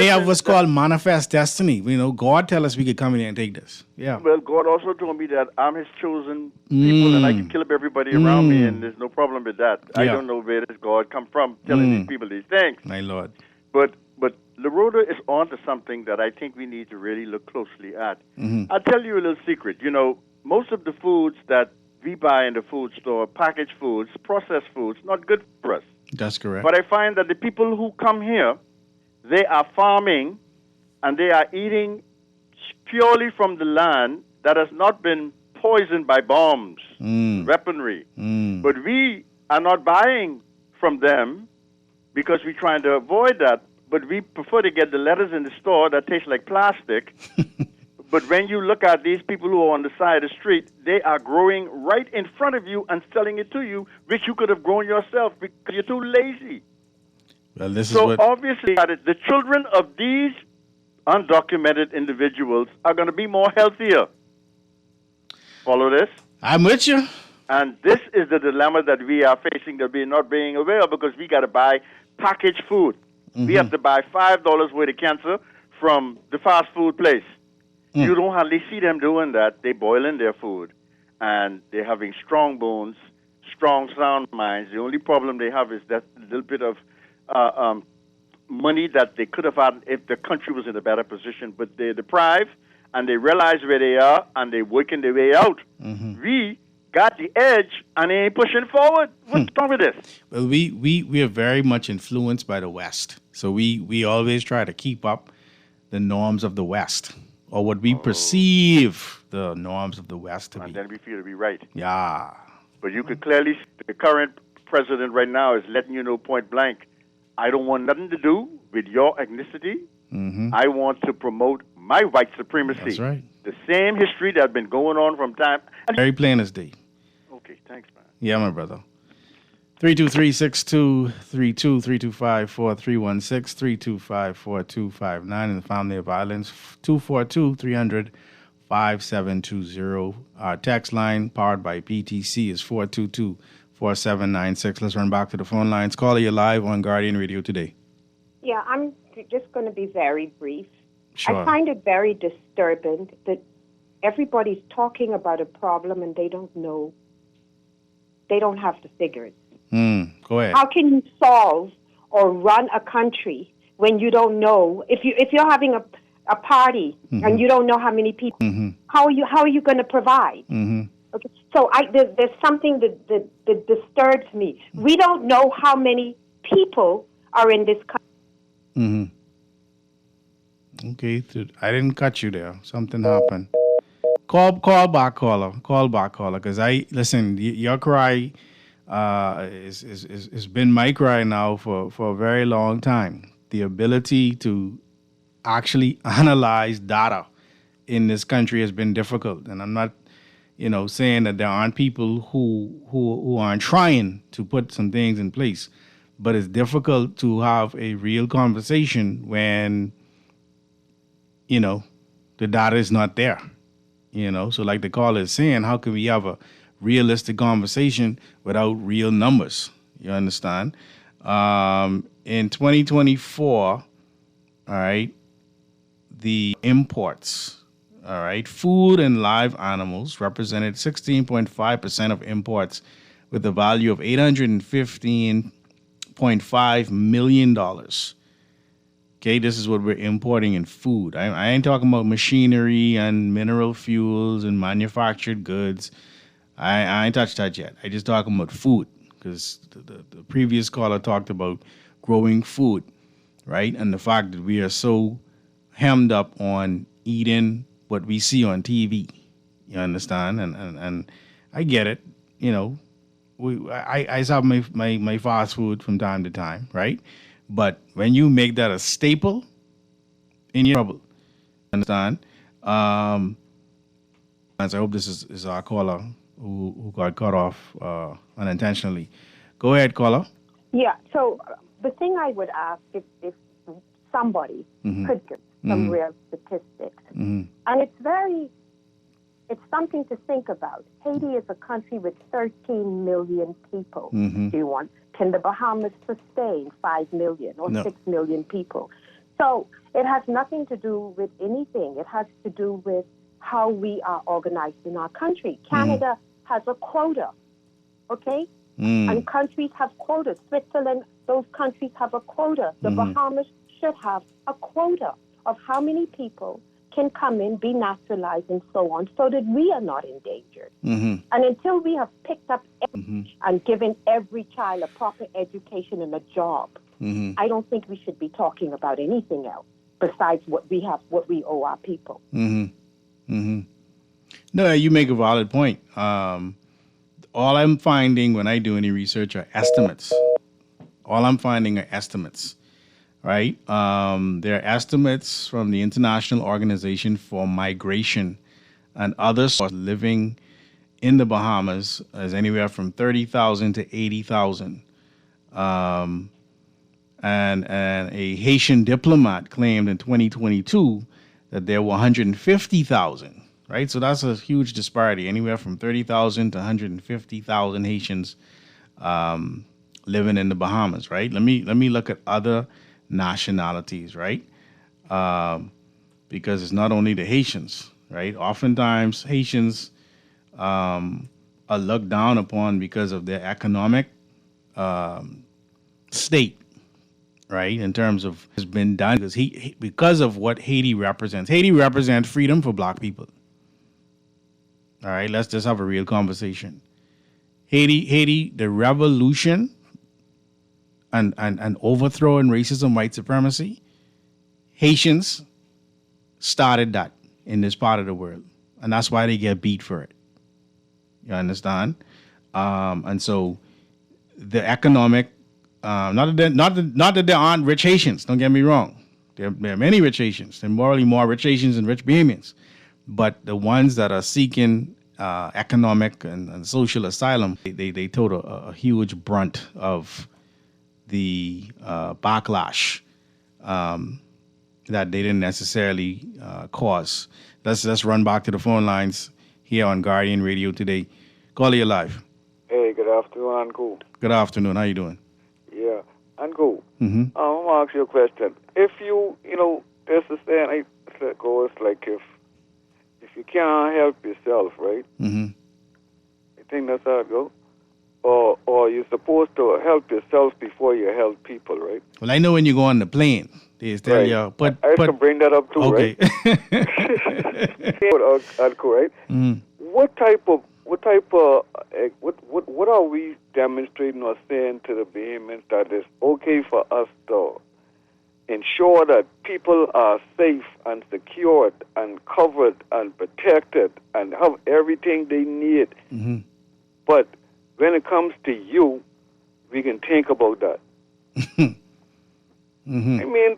have what's called manifest destiny. You know, God tell us we could come in here and take this. Yeah. Well, God also told me that I'm His chosen people, and I can kill up everybody around me, and there's no problem with that. I don't know where this God come from telling these people these things. My Lord. But Lorota is on to something that I think we need to really look closely at. I'll tell you a little secret. You know, most of the foods that we buy in the food store, packaged foods, processed foods, not good for us. That's correct. But I find that the people who come here, they are farming and they are eating purely from the land that has not been poisoned by bombs, weaponry. But we are not buying from them because we're trying to avoid that. But we prefer to get the lettuce in the store that tastes like plastic. But when you look at these people who are on the side of the street, they are growing right in front of you and selling it to you, which you could have grown yourself because you're too lazy. Well, this so is what... obviously, the children of these undocumented individuals are going to be more healthier. Follow this? I'm with you. And this is the dilemma that we are facing, that we're not being aware of, because we got to buy packaged food. We have to buy $5 worth of cancer from the fast food place. You don't hardly see them doing that. They boil in their food, and they're having strong bones, strong, sound minds. The only problem they have is that little bit of money that they could have had if the country was in a better position. But they're deprived, and they realize where they are, and they're working their way out. We got the edge, and they ain't pushing forward. What's wrong with this? Well, we are very much influenced by the West. So we always try to keep up the norms of the West, or what we perceive the norms of the West to be. And then we feel to be right. Yeah. But you could clearly see the current president right now is letting you know point blank, I don't want nothing to do with your ethnicity. I want to promote my white supremacy. That's right. The same history that's been going on from time. Very plain as day. Okay, thanks, man. Yeah, my brother. 323-6232, 325-4316, 325-4259 in the family of violence, 242-300-5720. Our text line, powered by PTC, is 422-4796. Let's run back to the phone lines. Caller, you're live on Guardian Radio today. Yeah, I'm just going to be very brief. Sure. I find it very disturbing that everybody's talking about a problem and they don't know. They don't have the figures. Go ahead. How can you solve or run a country when you don't know? If you're having a party and you don't know how many people, how are you going to provide? Okay. So there's something that disturbs me. We don't know how many people are in this country. Okay, I didn't cut you there. Something happened. Call back, caller. Call back, caller. Because listen. Your cry has been my cry now for a very long time. The ability to actually analyze data in this country has been difficult, and I'm not, saying that there aren't people who aren't trying to put some things in place, but it's difficult to have a real conversation when the data is not there. So like the caller is saying, how can we have a realistic conversation without real numbers? You understand? In 2024, all right, the imports, all right, food and live animals represented 16.5% of imports with a value of $815.5 million. Okay, this is what we're importing in food. I ain't talking about machinery and mineral fuels and manufactured goods. I ain't touched that yet. I just talking about food, because the previous caller talked about growing food, right? And the fact that we are so hemmed up on eating what we see on TV. You understand? And I get it. I have my fast food from time to time, right? But when you make that a staple, in your trouble. Understand? I hope this is our caller who got cut off unintentionally. Go ahead, caller. Yeah, so the thing I would ask if somebody could give some real statistics. And it's something to think about. Haiti is a country with 13 million people. Can the Bahamas sustain 5 million or 6 million people? So it has nothing to do with anything. It has to do with how we are organized in our country. Canada has a quota, okay? And countries have quotas. Switzerland, those countries have a quota. The Bahamas should have a quota of how many people can come in, be naturalized, and so on, so that we are not endangered. And until we have picked up and given every child a proper education and a job, I don't think we should be talking about anything else besides what we owe our people. No, you make a valid point. All I'm finding when I do any research are estimates. All I'm finding are estimates. Right? There are estimates from the International Organization for Migration and others living in the Bahamas as anywhere from 30,000 to 80,000. And a Haitian diplomat claimed in 2022 that there were 150,000, right? So that's a huge disparity, anywhere from 30,000 to 150,000 Haitians living in the Bahamas, right? Let me look at other nationalities, right? Because it's not only the Haitians, right? Oftentimes Haitians are looked down upon because of their economic state, right? In terms of has been done because of what Haiti represents. Haiti represents freedom for black people. All right, let's just have a real conversation. Haiti, the revolution and overthrow and racism, white supremacy, Haitians started that in this part of the world. And that's why they get beat for it. You understand? And so the economic, not that there aren't rich Haitians, don't get me wrong. There are many rich Haitians. There are morally more rich Haitians than rich Bahamians. But the ones that are seeking economic and social asylum, they took a huge brunt of the backlash that they didn't necessarily cause. Let's run back to the phone lines here on Guardian Radio today. Call you live. Hey, good afternoon, Uncle. Good afternoon. How you doing? Yeah, Uncle. Mm-hmm. I want to ask you a question. If there's a saying that goes like if you can't help yourself, right? Mm-hmm. You think that's how it goes? Or you're supposed to help yourself before you help people, right? Well, I know when you go on the plane, they tell right. you, but I can bring that up too, okay. Right? Uncle, right? Mm-hmm. What are we demonstrating or saying to the Bahamians that it's okay for us to ensure that people are safe and secured and covered and protected and have everything they need? Mm-hmm. But when it comes to you, we can think about that. Mm-hmm. I mean,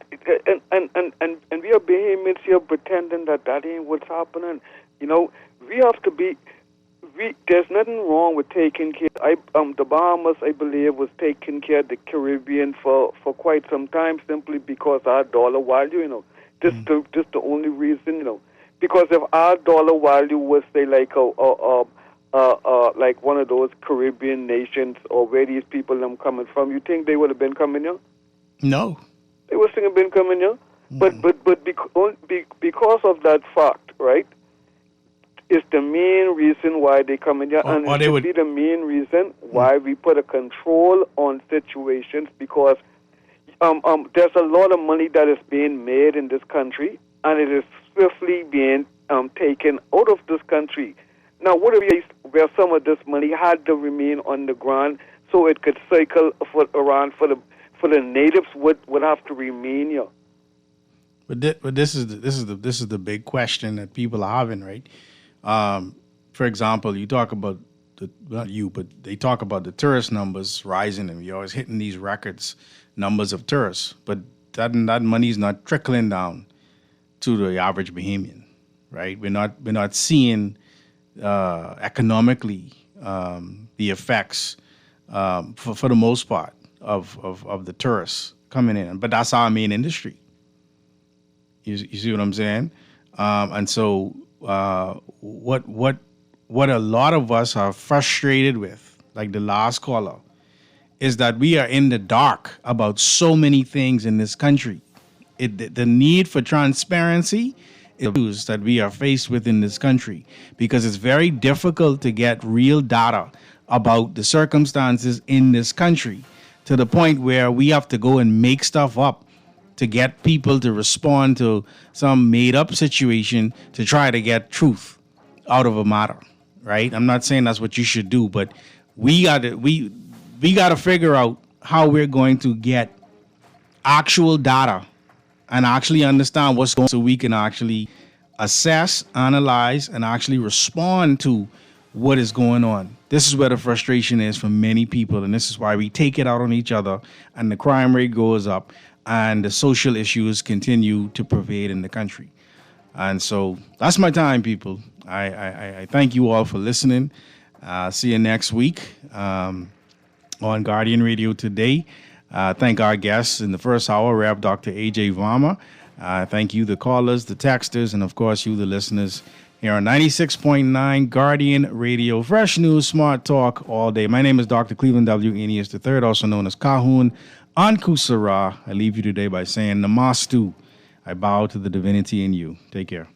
and we are Bahamians here pretending that ain't what's happening. We have to be. There's nothing wrong with taking care. The Bahamas, I believe, was taking care of the Caribbean for quite some time, simply because our dollar value. Just the only reason. Because if our dollar value was, say, like like one of those Caribbean nations or where these people are coming from, you think they would have been coming here? No. They would have been coming here. Mm-hmm. But because of that fact, right, is the main reason why they come in here. And it would be the main reason why we put a control on situations, because there's a lot of money that is being made in this country, and it is swiftly being taken out of this country. Now, what if where some of this money had to remain on the ground so it could cycle around for the natives would have to remain here? But this is the big question that people are having, right? For example, you talk about they talk about the tourist numbers rising, and we're always hitting these numbers of tourists. But that money is not trickling down to the average Bahamian, right? We're not seeing economically the effects for the most part of the tourists coming in. But that's our main industry. You see what I'm saying? And so what a lot of us are frustrated with, like the last caller, is that we are in the dark about so many things in this country. The need for transparency is that we are faced with in this country, because it's very difficult to get real data about the circumstances in this country, to the point where we have to go and make stuff up to get people to respond to some made-up situation to try to get truth out of a matter, right? I'm not saying that's what you should do, but we gotta figure out how we're going to get actual data and actually understand what's going on, so we can actually assess, analyze, and actually respond to what is going on. This is where the frustration is for many people, and this is why we take it out on each other, and the crime rate goes up, and the social issues continue to pervade in the country. And so that's my time, people. I thank you all for listening. See you next week on Guardian Radio Today. Thank our guests in the first hour, Rev. Dr. A.J. Vaughn. Thank you, the callers, the texters, and of course you, the listeners, here on 96.9 Guardian Radio. Fresh news, smart talk all day. My name is Dr. Cleveland W. Eneas III, also known as Kahun Anku Sarah. I leave you today by saying Namastu. I bow to the divinity in you. Take care.